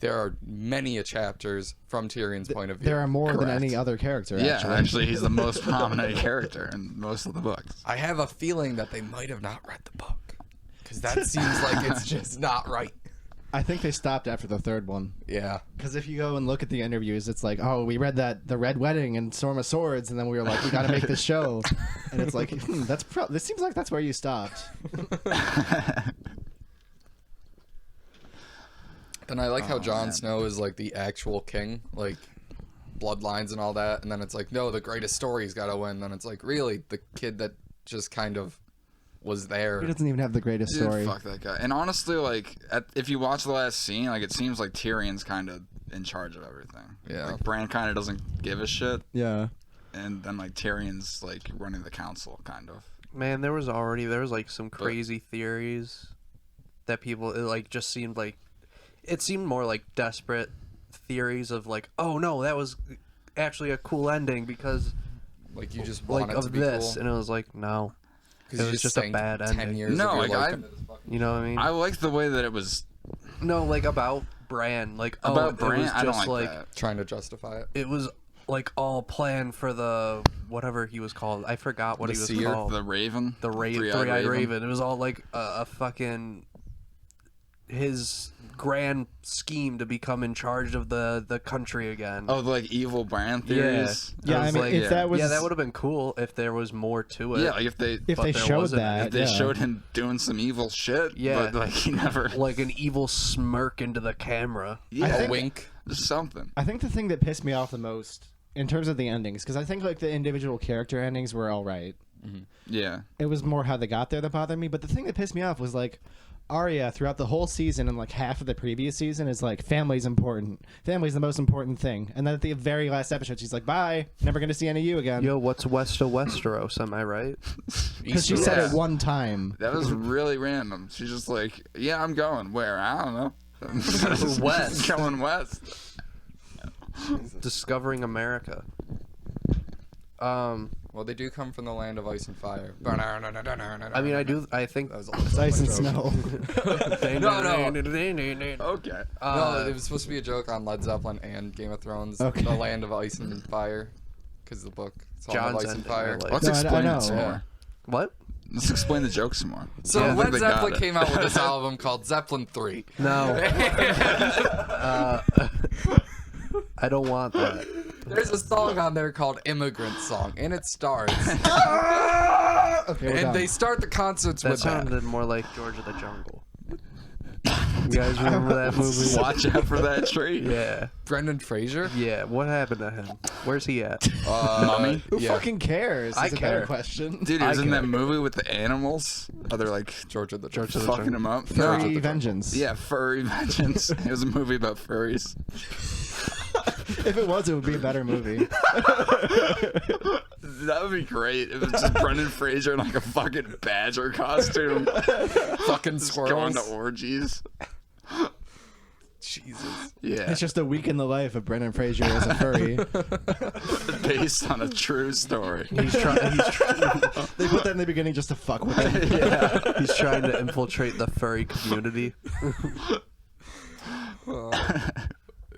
there are many chapters from Tyrion's point of view. There are more than Correct. any other character. Yeah, actually, he's the most prominent character in most of the books. I have a feeling that they might have not read the book because that seems like it's just not right. I think they stopped after the third one. Yeah. Because if you go and look at the interviews, it's like, oh, we read the Red Wedding and Storm of Swords, and then we were like, we got to make this show, and it's like, this seems like that's where you stopped. And I like how Jon man. Snow is like the actual king, like bloodlines and all that. And then it's like, no, the greatest story's got to win. Then it's like, really, the kid that just kind of was there. He doesn't even have the greatest Dude, story. fuck that guy. And honestly, like, if you watch the last scene, like, it seems like Tyrion's kind of in charge of everything. Yeah. Like, Bran kind of doesn't give a shit, Yeah. and then like Tyrion's like running the council, kind of. man, there was like some crazy theories that people it, like just seemed like it seemed more like desperate theories of like, oh no, that was actually a cool ending because Like you just want like it to of be this, cool. and it was like no, Because it you was just a sank bad 10 ending. years No, of your like, life I- into this fucking- you know what I mean? I like the way that it was No, like about Bran, like about it Bran. was I don't just like that. trying to justify it. it was like all planned for the whatever he was called. I forgot what The he was seer? called. The Raven, The three-eyed raven. It was all like a fucking his grand scheme to become in charge of the country again. Oh, the like evil Bran theories. Yeah, I was mean, like- if that was yeah, that would have been cool if there was more to it. Yeah, like if they if but they there showed wasn't. that, if they yeah. showed him doing some evil shit. Yeah. but like he never. Like an evil smirk into the camera. Yeah, I A think- wink. just something. I think the thing that pissed me off the most in terms of the endings, because I think like the individual character endings were all right. Yeah, It was more how they got there that bothered me. But the thing that pissed me off was like Arya throughout the whole season and like half of the previous season is like family's important. Family's the most important thing. And then at the very last episode, she's like, "Bye, never gonna see any of you again." Yo, what's west of Westeros? Am I right? Because she said it one time. that was really random. She's just like, "Yeah, I'm going where? I don't know." West. Going west. Discovering America. Well, they do come from the land of ice and fire. I mean, I think That was It's ice and snow. Okay. No, it was supposed to be a joke on Led Zeppelin and Game of Thrones. Okay. The land of ice and fire, because the book Song of John's Ice and ending, Fire. I like. Let's No, I explain know. it some Yeah. more. What? Let's explain the joke some more. So I don't think Led they got Zeppelin it. came out with this album called Zeppelin 3. No. I don't want that. There's a song on there called Immigrant Song, and it starts. Okay, we're and done. they start the concerts That with that. sounded more like George of the Jungle. guys remember that movie? Watch out for that tree. Yeah. Brendan Fraser. Yeah. What happened to him? Where's he at? Mummy. Who Yeah. fucking cares? I Is a better care. question. Dude, he was in that movie with the animals. Are they like George of the fucking him up? Furry No. Vengeance. Yeah, Furry Vengeance. It was a movie about furries. If it was, it would be a better movie. That would be great. If it's just Brendan Fraser in like a fucking badger costume. Fucking Just going squirrels. to orgies. Jesus. Yeah. It's just a week in the life of Brendan Fraser as a furry. Based on a true story. He's trying. They put that in the beginning just to fuck with him. Yeah. He's trying to infiltrate the furry community.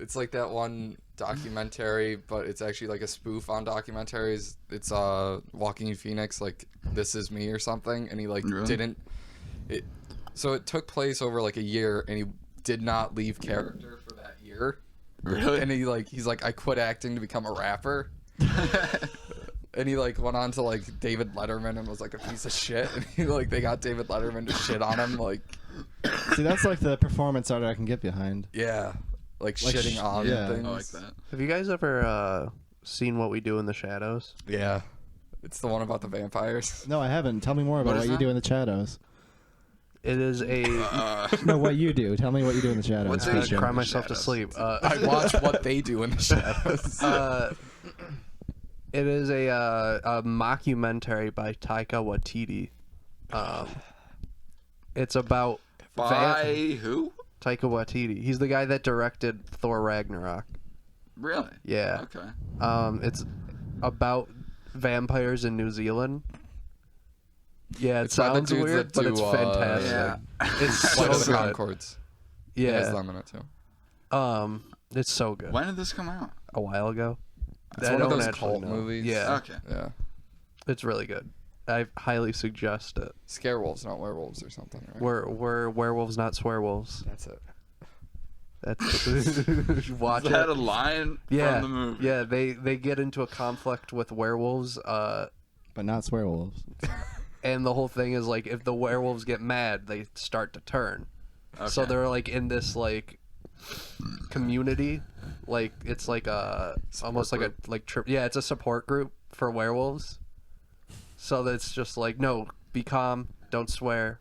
It's like that one documentary, but it's actually like a spoof on documentaries. It's Joaquin Phoenix, like This Is Me or something, and he like Really? didn't. So it took place over like a year, and he did not leave character for that year. Really? And he's like, I quit acting to become a rapper. And he like went on to like David Letterman and was like a piece of shit. And he like they got David Letterman to shit on him. Like, See, that's like the performance art I can get behind. yeah, like Like, shitting on yeah. things. I like that. Have you guys ever seen What We Do in the Shadows? Yeah, it's the one about the vampires. No, I haven't. Tell me more about What what is you that? do in the shadows. It is a. No, what you do. Tell me what you do in the shadows. What's I Christian? cry in the myself to Shadows. sleep. I watch what they do in the shadows. It is a mockumentary by Taika Waititi. It's about By who? Taika Waititi. He's the guy that directed Thor Ragnarok. Really? Yeah. Okay. It's about vampires in New Zealand. Yeah, it It's by the sounds dudes weird, that but do, it's fantastic. Yeah. It's Flight so of the good. Conchords. It has Yeah. them in it too. It's so good. When did this come out? A while ago. It's I one of don't those actually cult know. movies. Yeah, Okay. Yeah. it's really good. I highly suggest it. Scarewolves, not werewolves or something, right? We're werewolves, not swearwolves. That's it. That's watch Is that it. a line Yeah, from the movie? yeah. They get into a conflict with werewolves. But not swearwolves. And the whole thing is like if the werewolves get mad, they start to turn. So Okay. they're like in this like community, like it's like a almost like a like trip. Yeah, it's a support group for werewolves. So that's just like no, be calm, don't swear.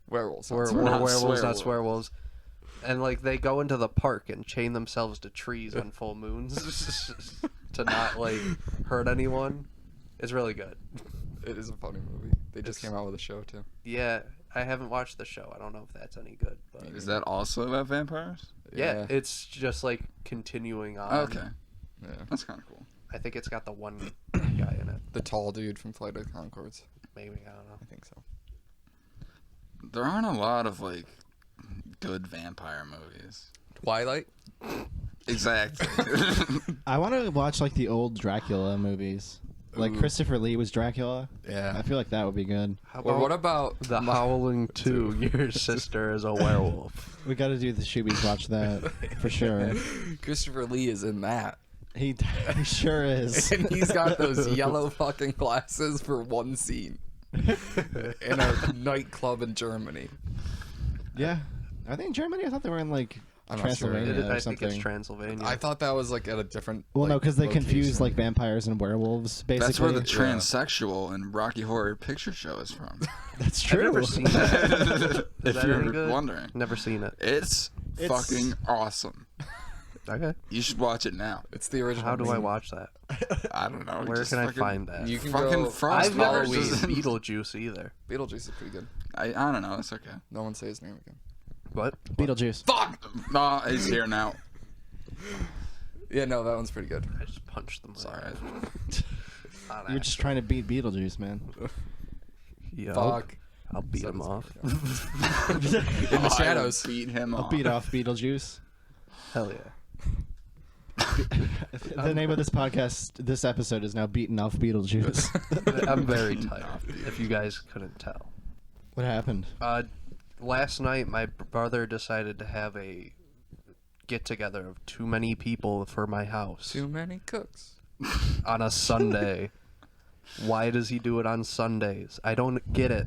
Werewolves. not We're werewolves. not werewolves, not swearwolves. swearwolves. And like they go into the park and chain themselves to trees on full moons to not like hurt anyone. It's really good. It is a funny movie. They just came out with a show too. Yeah, I haven't watched the show. I don't know if that's any good, but Is that also about vampires? yeah, it's just like continuing on. Okay. Yeah. That's kind of cool. I think it's got the one guy in it. The tall dude from Flight of the Conchords. Maybe I don't know. I think so. There aren't a lot of like good vampire movies. Twilight. Exactly. I want to watch like the old Dracula movies. Like Ooh. Christopher Lee was Dracula. Yeah. I feel like that would be good. How Or what about The Howling 2? Your sister is a werewolf. We got to do the Shoobies watch that for sure. Christopher Lee is in that. He sure is. And he's got those yellow fucking glasses for one scene. In a nightclub in Germany. Yeah. Are they in Germany? I thought they were in like I'm not sure. Transylvania or I think it's something. Transylvania. I thought that was like at a different. Well, no, like, because they confuse location. like vampires and werewolves. Basically, That's where the Yeah. transsexual and Rocky Horror Picture Show is from. That's I've true. never seen that. If that you're any good? wondering, Never seen it. it's fucking awesome. Okay. You should watch it now. It's the original. How do I meme. watch that? I don't know. Where just can I fucking- find that? You can Fucking go. Frost I've never Halloween. seen Beetlejuice either. Beetlejuice is pretty good. I don't know. It's okay. No one say his name again. What? Beetlejuice. Fuck! No, he's here now. Yeah, no, that one's pretty good. I just punched them. Sorry. You're just trying to beat Beetlejuice, man. Fuck. I'll beat Said him it's off. pretty good. In the shadows. Beat him I'll off. beat off Beetlejuice. Hell yeah. The name of this podcast, this episode, is now Beaten Off Beetlejuice. I'm very tired, if you guys couldn't tell. What happened? Last night, my brother decided to have a get-together of too many people for my house Too many cooks. on a Sunday. Why does he do it on Sundays? I don't get it.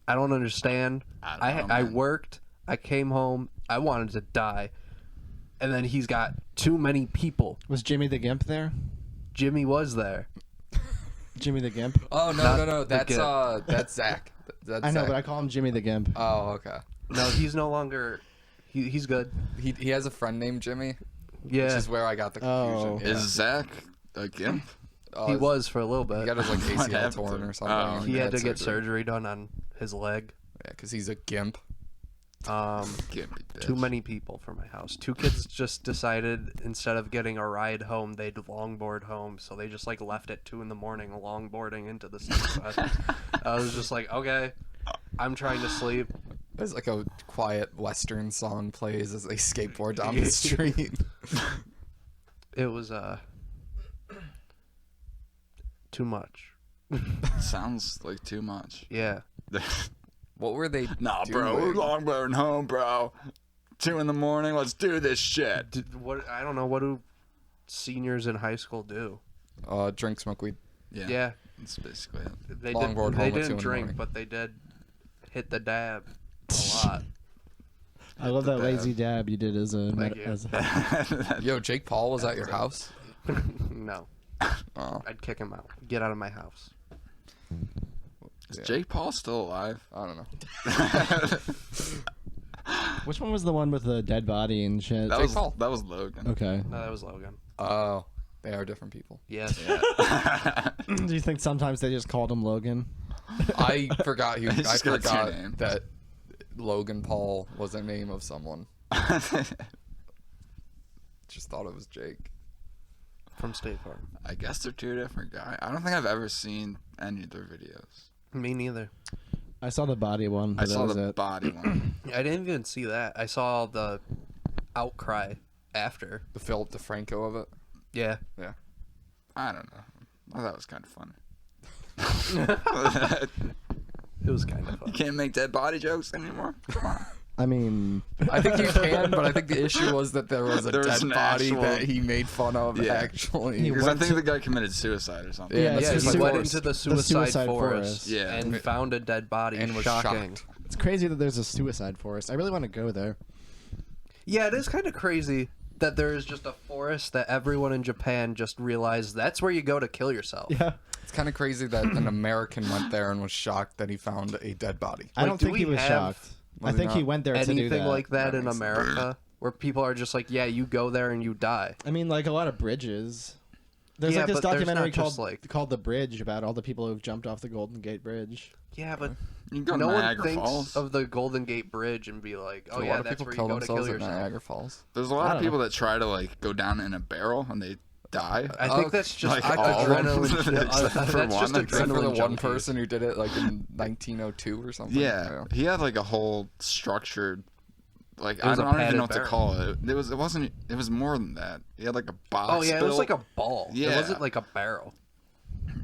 I don't understand. I don't know, I man. worked. I came home. I wanted to die. And then he's got too many people. Was Jimmy the Gimp there? Jimmy was there. Jimmy the Gimp? Oh no, that's Zach. That's I know, Zach. but I call him Jimmy the Gimp. Oh, okay. No, he's no longer. He's good. He has a friend named Jimmy, Yeah, which is where I got the confusion. Oh. Yeah. Is Zach a gimp? he was for a little He bit. got his like What ACL happened torn to or him? something. Oh, and He had to get surgery done on his leg. Yeah, because he's a gimp. Gimpy bitch. Too many people for my house. Two kids just decided instead of getting a ride home, they'd longboard home. So they just like left at 2 a.m. longboarding into the sunset. I was just like, okay, I'm trying to sleep. There's like a quiet Western song plays as they skateboard down the street. It was too much. Sounds like too much. Yeah. What were they Nah, doing? bro, we're longboarding home, bro. 2 a.m. Let's do this shit. What I don't know. What do seniors in high school do? Drink, smoke weed. Yeah, That's basically it. they Longboard they home at 2 in didn't the drink, morning. but they did hit the dab a lot. I love that dab. lazy dab you did as a... Thank you. Yo, Jake Paul was at your house? No, Oh, I'd kick him out. Get out of my house. Is Yeah. Jake Paul still alive? I don't know. Which one was the one with the dead body and shit? That Jake was Paul. that was Logan. Okay. No, that was Logan. Oh, they are different people. Yes. Do you think sometimes they just called him Logan? I forgot I Just got two forgot names. that Logan Paul was the name of someone. Just thought it was Jake. From State Farm. I guess they're two different guys. I don't think I've ever seen any of their videos. Me neither. I saw the body one, but I that saw was the it. body one. I didn't even see that. I saw the outcry after. The Philip DeFranco of it. Yeah. Yeah. I don't know. I thought it was kind of funny. It was kind of You fun. can't make dead body jokes anymore. Come on. I mean, I think you can, but I think the issue was that there was a There was dead an body actual- that he made fun of, Yeah. actually. He Because I went think to- the guy committed suicide or something. Yeah, Yeah, Suicide he went Forest. into the suicide forest, Forest. Yeah. and found a dead body. And was Shocking. shocked. it's crazy that there's a suicide forest. I really want to go there. Yeah, it is kind of crazy that there is just a forest that everyone in Japan just realized that's where you go to kill yourself. Yeah. It's kind of crazy that an American went there and was shocked that he found a dead body. I Like, don't do think he we was have shocked. I Was he think he not? went there to do Anything that. like that That in makes sense. America where people are just like, yeah, you go there and you die. I mean, like a lot of bridges. There's Yeah, like this but there's documentary not just, called called The Bridge about all the people who've jumped off the Golden Gate Bridge. Yeah, but You can go to no one Niagara thinks Falls. of the Golden Gate Bridge and be like, oh Do a yeah, lot of that's people where kill you go to kill themselves at yourself. Niagara Falls. There's a I lot of don't people know. that try to like go down in a barrel and they die. I think that's just Like all of them. adrenaline. Except for That's one. just Except Except for the adrenaline one junkies. person who did it like in 1902 or something. Yeah, he had like a whole structured, like I was a don't even padded know what to barrel. call it. It wasn't. It was more than that. He had like a box. Oh yeah, it was built. like a ball. It Yeah. wasn't like a barrel.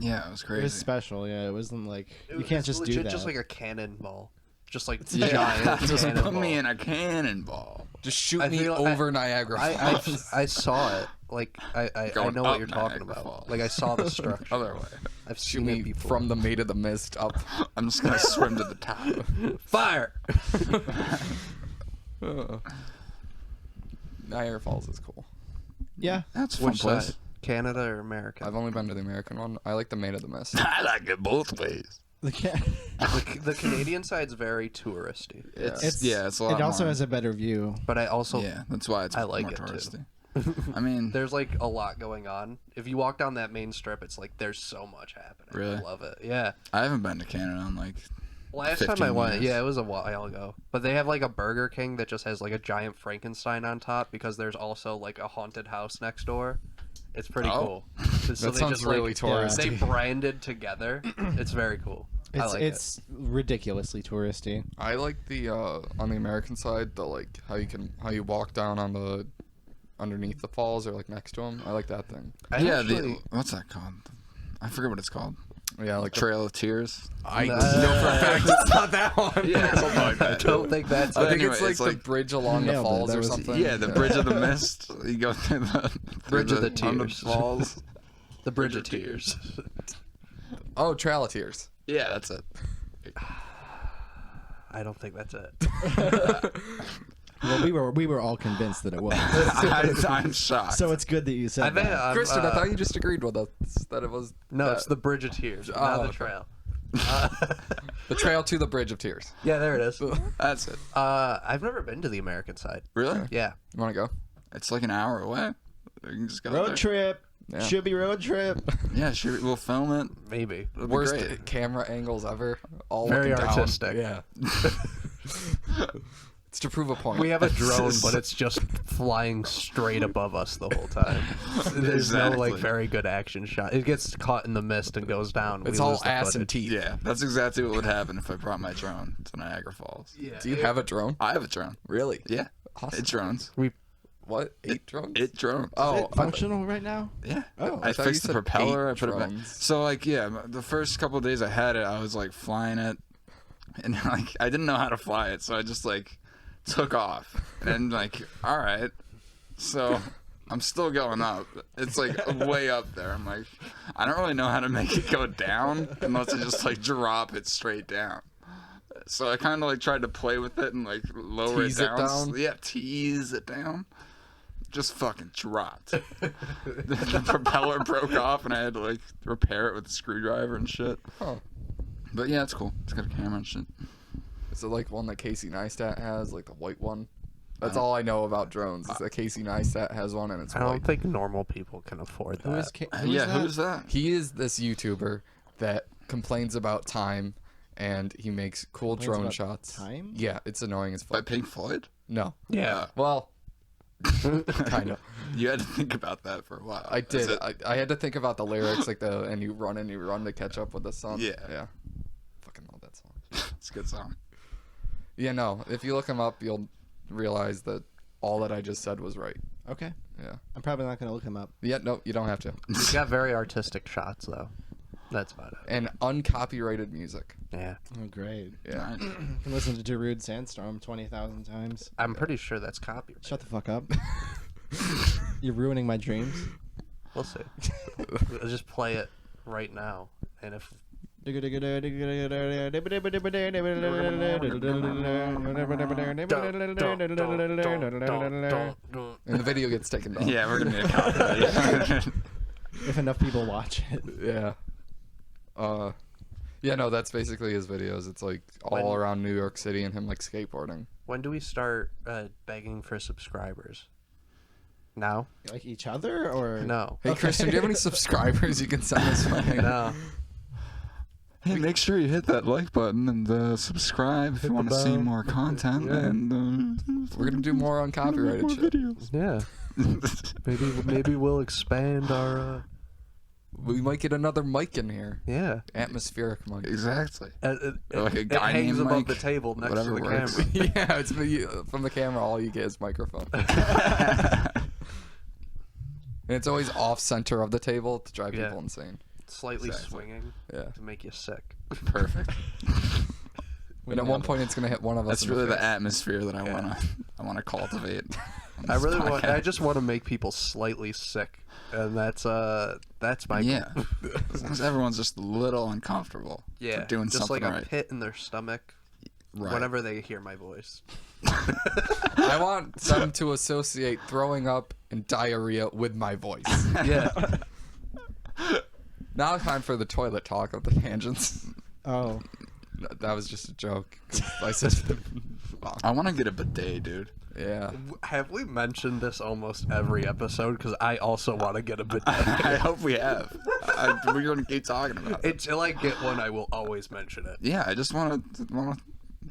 Yeah, it was It crazy. was special, yeah. It wasn't like It you was can't just legit do that. just like a cannonball. Just like Yeah, giant just put cannonball. me in a cannonball. Just shoot I me feel- over Niagara Falls. I saw it. Like I Going know what up you're talking Niagara about. Falls. Like I saw the structure. Other way. I've Shoot seen it me before. from the Maid of the Mist up. I'm just gonna swim to the top. Fire. Niagara Falls is cool. yeah. That's a fun Which place. side? Canada or America? I've only been to the American one. I like the Maid of the Mist. I like it both ways. The ca- The Canadian side's very touristy. it's a lot It also more. has a better view. But I also Yeah, that's why it's I like more it, too. touristy. I mean, there's like a lot going on. If you walk down that main strip, it's like there's so much happening. Really? I love it. Yeah. I haven't been to Canada in like. Last time 15 I went, years. yeah, it was a while ago. But they have like a Burger King that just has like a giant Frankenstein on top because there's also like a haunted house next door. It's pretty Oh. cool. So That sounds really like, touristy. They branded together. It's very cool. I like It's ridiculously touristy. I like the on the American side, the like how you walk down on the underneath the falls or like next to them. I like that thing. it. Yeah, Actually, what's that called? I forget what it's called. Yeah, like Trail of Tears. I Nah. know for a fact it's not that one. Yeah, something like I that. don't think that's I But think anyway, it's like it's the like- bridge along the Nailed it. falls That or was- something. Yeah, the Bridge of the Mist. You go through the Bridge of the on Tears. falls. the Bridge of Tears. Oh, Trail of Tears. Yeah, that's it. I don't think that's it. Well, we were all convinced that it was. I'm shocked. So it's good that you said that. Kristen, I thought you just agreed with us that it was. No, that. it's the Bridge of Tears, not the trail. The trail to the Bridge of Tears. Yeah, there it is. That's it. I've never been to the American side. Really? Yeah. You want to go? It's like an hour away. You can just go Road there. trip. Yeah. Should be road trip. Yeah, sure. We'll film it. Maybe. It'll be Worst great. camera angles ever. All Very looking down. artistic. Yeah. It's to prove a point. We have a drone, but it's just flying straight above us the whole time. There's no Exactly. like very good action shot. It gets caught in the mist and goes down. It's We all lose the ass and footage. teeth. Yeah, that's exactly what would happen if I brought my drone to Niagara Falls. Yeah. Do you have a drone? I have a drone. Really? Yeah, Awesome. it drones. What? 8 drones? It drones. Oh, Is it functional right now? Yeah. Oh, I I thought you fixed the said propeller. 8 I put it back. drones. So like, yeah, the first couple of days I had it, I was like flying it, and like I didn't know how to fly it, so I just like took off, and like, all right, so I'm still going up. It's like way up there. I'm like, I don't really know how to make it go down unless I just like drop it straight down. So I kind of like tried to play with it and like lower Tease it it down. down? Yeah, tease it down. Just fucking dropped. The propeller broke off and I had to like repair it with a screwdriver and shit. Huh. But yeah, it's cool. It's got a camera and shit. Is it like one that Casey Neistat has, like the white one? That's all I know about drones. Is that Casey Neistat has one and it's I white. don't think normal people can afford that. Who is Yeah, that? who's that? He is this YouTuber that complains about time, and he makes cool Complains drone about shots. time? Yeah, it's annoying as By fuck. Pink Floyd? No. Yeah. Well, kind of. You had to think about that for a while. I Is did. it- I had to think about the lyrics, like the and you run to catch up with the sun. Yeah. Yeah. Fucking love that song. It's a good song. Yeah, no. If you look him up, you'll realize that all that I just said was right. Okay. Yeah. I'm probably not going to look him up. Yeah, no, you don't have to. He's got very artistic shots, though. That's about it. And uncopyrighted music. Yeah. Oh, great. Yeah. Nice. You can listen to Darude Sandstorm 20,000 times. I'm pretty sure that's copyright. Shut the fuck up. You're ruining my dreams. We'll see. I'll just play it right now. And if And the video gets taken down. Yeah, we're gonna need a copy. If enough people watch it. Yeah. Yeah, no, that's basically his videos. It's like all When- around New York City and him like skateboarding. when do we start begging for subscribers? Now? Like each other or No. Hey, Christian, do you have any subscribers you can send us money? No. Hey, make sure you hit that like button and subscribe if you want to see more content. Yeah. And We're gonna do more uncopyrighted more shit. videos. Yeah. Maybe we'll expand our. We might get another mic in here. Yeah. Atmospheric mic. Exactly. It, Or like a it guy hangs named above Mike, the table next whatever to the works. camera. Yeah, it's from the camera. All you get is microphone, and it's always off center of the table to drive Yeah. people insane. Slightly Exactly. swinging Yeah, to make you sick. Perfect. and at one point it's gonna hit one of us. That's in really the the face. atmosphere that I Yeah. wanna cultivate. on I this really want. I podcast. just want to make people slightly sick, and that's my Yeah. As long as everyone's just a little uncomfortable. yeah. For doing just something like a right. pit in their stomach Right. whenever they hear my voice. I want them to associate throwing up and diarrhea with my voice. Yeah. Now time for the toilet talk of the tangents. Oh. That was just a joke. 'Cause I said, I want to get a bidet, dude. yeah. Have we mentioned this almost every episode? Because I also want to get a bidet. I hope we have. We're going to keep talking about it. Until I get one, I will always mention it. Yeah, I just want to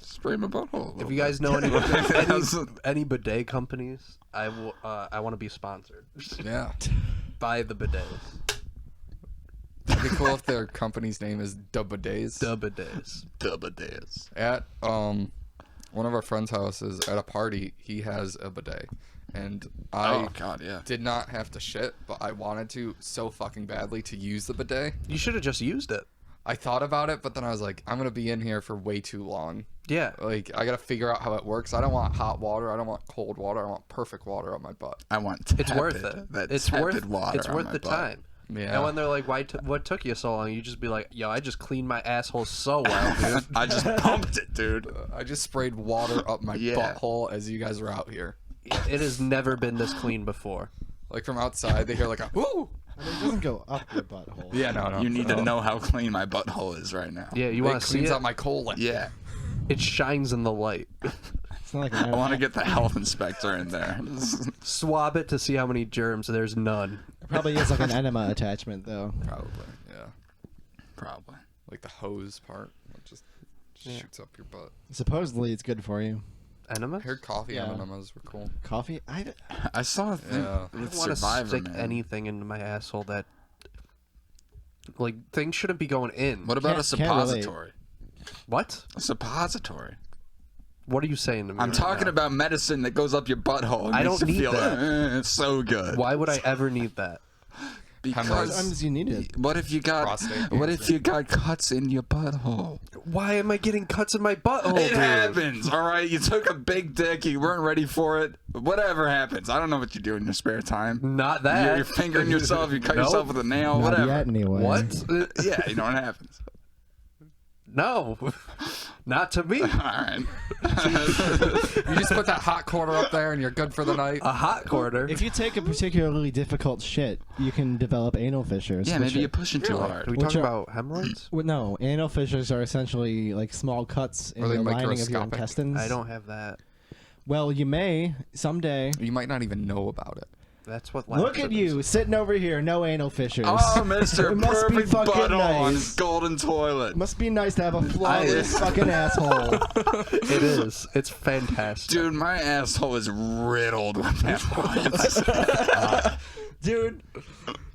spray my butthole. If you guys know any bidet companies, I want to be sponsored Yeah. by the bidets. It'd be cool if their company's name is Dubba Days. The bidets. the bidets. At one of our friends' houses at a party, he has a bidet, and I Oh god, yeah. did not have to shit, but I wanted to so fucking badly to use the bidet. You should have just used it. I thought about it, but then I was like, I'm gonna be in here for way too long. Yeah. Like, I gotta figure out how it works. I don't want hot water. I don't want cold water. I want perfect water on my butt. I want tepid, It's worth it. That It's tepid worth water It's on worth my the butt. time. Yeah. And when they're like, what took you so long? You just be like, yo, I just cleaned my asshole so well, dude. I just pumped it, dude. I just sprayed water up my Yeah. butthole as you guys were out here. It has never been this clean before. Like from outside, they hear like a woo. I mean, it doesn't go up your butthole. Yeah, no. You need to know how clean my butthole is right now. Yeah, you It want to see cleans it? out my colon. Yeah. It shines in the light. It's not like I want to get the health inspector in there. Swab it to see how many germs. There's none. It probably is like an enema attachment, though. Probably. Yeah. Probably. Like the hose part. It just shoots up your butt. Supposedly, it's good for you. Enema? I heard coffee Yeah. enemas were cool. Coffee? I saw a thing Yeah. I with don't want to Survivor, stick man. anything into my asshole that... Like, things shouldn't be going in. What about a Can't relate. suppository? What? A suppository. What are you saying to me I'm right talking now? about medicine that goes up your butthole. And I makes don't you need feel that. It's so good. Why would I ever need that? Because Sometimes you need it. what if you got Prostate what if cancer. you got cuts in your butthole? Why am I getting cuts in my butthole, It dude? happens, all right. You took a big dick, you weren't ready for it. Whatever happens, I don't know what you do in your spare time. Not that. You're fingering yourself, you cut Nope. yourself with a nail, Not whatever. yet, anyway. What? Yeah, you know what happens. No. Not to me. All right. You just put that hot quarter up there and you're good for the night. A hot quarter. If you take a particularly difficult shit, you can develop anal fissures. Yeah, which maybe are- you're pushing too Are hard. we Which talking are- about hemorrhoids? Well, no, anal fissures are essentially like small cuts in Are they the lining of your microscopic? intestines. I don't have that. Well, you may someday. You might not even know about it. That's what. Look at you sitting over here, no anal fissures. Oh, Mr. It must be Perfect fucking Butthole on nice. his golden toilet. Must be nice to have a flawless fucking asshole. It is. It's fantastic. Dude, my asshole is riddled with hemorrhoids. Dude,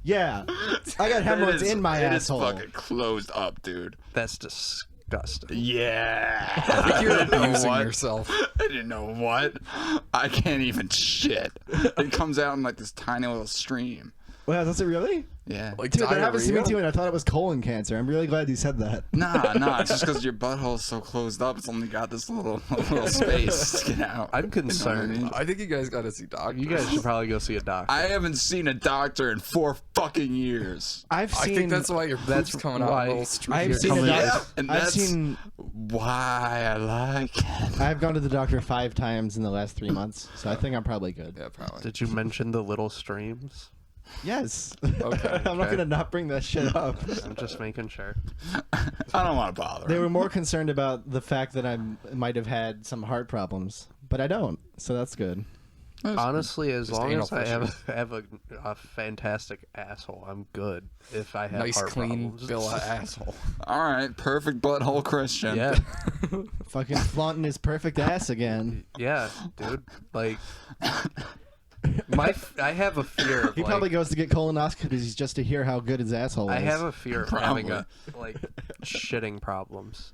yeah, I got hemorrhoids in my asshole. It is fucking closed up, dude. That's disgusting. Yeah. I think you're I didn't know abusing what. yourself. I didn't know what. I can't even shit. It comes out in like this tiny little stream. Well, does it really? Yeah. Like Dude, that happens to me diarrhea? too, and I thought it was colon cancer. I'm really glad you said that. Nah, it's just because your butthole's so closed up. It's only got this little space to get out. I'm You know what I concerned. mean? I think you guys got to see doctors. You guys should probably go see a doctor. I haven't seen a doctor in 4 fucking years. I've I seen. think that's why your That's poop's coming out why in little streaks. I've You're seen a coming doctor. Yeah, and I've that's seen. why I like it. I've gone to the doctor 5 times in the last 3 months, so I think I'm probably good. Yeah, probably. Did you mention the little streams? Yes. Okay, I'm not okay. gonna not bring that shit up. I'm just making sure. I don't want to bother. They him. were more concerned about the fact that I might have had some heart problems, but I don't, so that's good. Honestly, as Just long anal as I have a fantastic asshole, I'm good. If I have Nice, heart clean problems. bill of asshole. All right, perfect butthole Christian. Yeah, Fucking flaunting his perfect ass again. yeah, dude. Like, I have a fear of He like, probably goes to get colonoscopies just to hear how good his asshole is. I have a fear of having Probably. like shitting problems.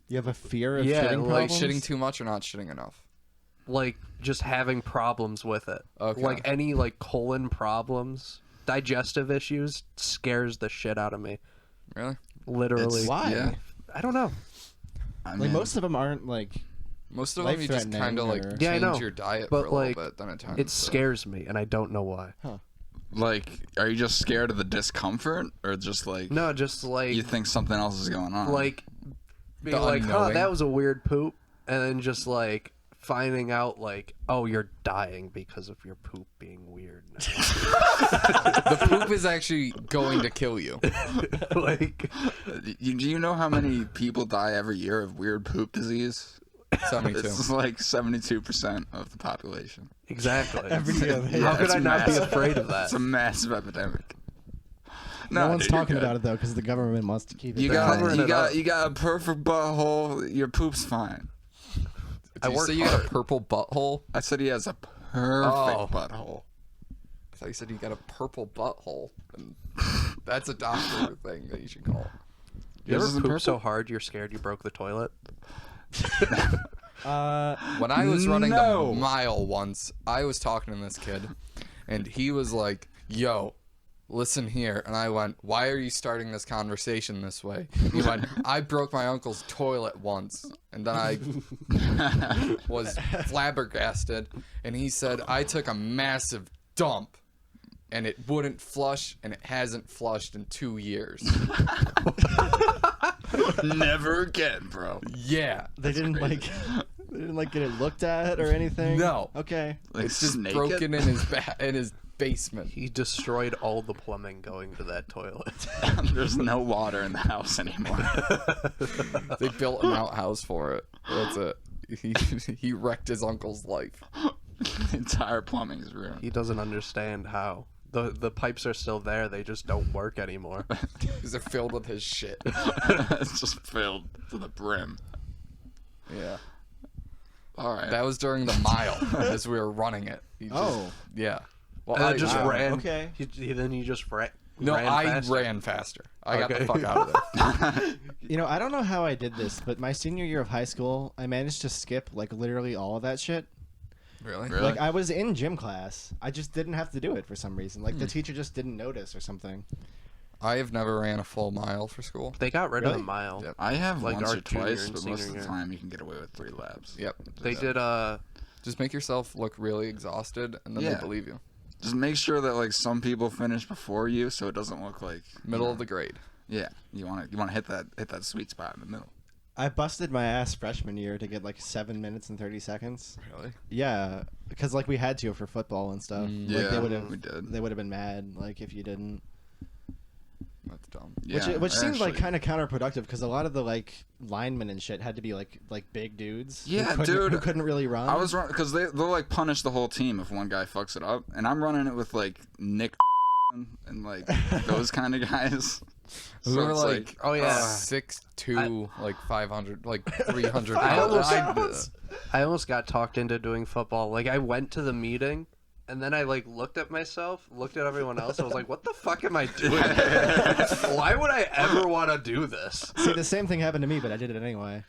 You have a fear of Yeah, shitting Like problems? shitting too much or not shitting enough. Like just having problems with it. Okay. Like any like colon problems, digestive issues scares the shit out of me. Really? Literally. Why? Yeah. I don't know. I Like mean, most of them aren't like. Most of them you just Life-threatening kind of like or- change Yeah, I know. your diet But, for a little like, bit, then it turns. It scares me, and I don't know why. like, are you just scared of the discomfort, or just like No, just like you think something else is going on? like being The like, unknowing. that was a weird poop, and then just like finding out like, oh, you're dying because of your poop being weird now. The poop is actually going to kill you. Like, do you know how many people die every year of weird poop disease? 72. It's like 72% of the population. exactly. Every year. How could it's I not be massive. afraid of that? It's a massive epidemic. No one's dude, you're talking good. about it though, because the government wants to keep it. You down. got covering you it got up. you got a perfect butthole. Your poop's fine. Did you say you got a purple butthole? I said he has a Oh. perfect butthole. I thought you said you got a purple butthole. And that's a doctor thing that you should call. You Yours ever isn't poop purple? so hard you're scared you broke the toilet? When I was running No. the mile once, I was talking to this kid, and he was like, "Yo, listen here," and I went, "Why are you starting this conversation this way?" He went, "I broke my uncle's toilet once," and then I was flabbergasted, and he said, "I took a massive dump and it wouldn't flush, and it hasn't flushed in 2 years. Never again, bro. Yeah. They didn't like get it looked at or anything. No. Okay. Like It's just snake broken it? in his basement. He destroyed all the plumbing going to that toilet. There's no water in the house anymore. They built an outhouse for it. That's it. He wrecked his uncle's life. The entire plumbing is ruined. He doesn't understand how. The pipes are still there, they just don't work anymore. Because they're filled with his shit. It's just filled to the brim. Yeah. All right. That was during the mile as we were running it. He just, yeah. Well, And then just wow. ran. Okay. Then you just ran. No, I faster. ran faster. I got the Okay. fuck out of there. You know, I don't know how I did this, but my senior year of high school, I managed to skip like literally all of that shit. Really? Really? Like I was in gym class, I just didn't have to do it for some reason. Like the teacher just didn't notice or something. I have never ran a full mile for school. They got rid of Really? the mile. Yep. I have Like once our or junior twice, and but most of senior the year. time you can get away with 3 laps. Yep. They did Just make yourself look really exhausted, and then Yeah. they believe you. Just make sure that like some people finish before you, so it doesn't look like Middle of the grade. Yeah, you want to hit that sweet spot in the middle. I busted my ass freshman year to get like 7 minutes and 30 seconds. Really? Yeah, because like we had to for football and stuff. Like, Yeah, we did. They would have been mad like if you didn't. That's dumb. Yeah, which seemed like actually. kind of counterproductive because a lot of the like linemen and shit had to be like big dudes. Yeah, who dude. who couldn't really run. I was running because they'll like punish the whole team if one guy fucks it up, and I'm running it with like Nick and like those kind of guys. We So were it's like, oh, yeah. 6'2", like 500, like 300 I pounds. I almost got talked into doing football. Like I went to the meeting, and then I like looked at myself, looked at everyone else, and was like, "What the fuck am I doing? Why would I ever want to do this?" See, the same thing happened to me, but I did it anyway.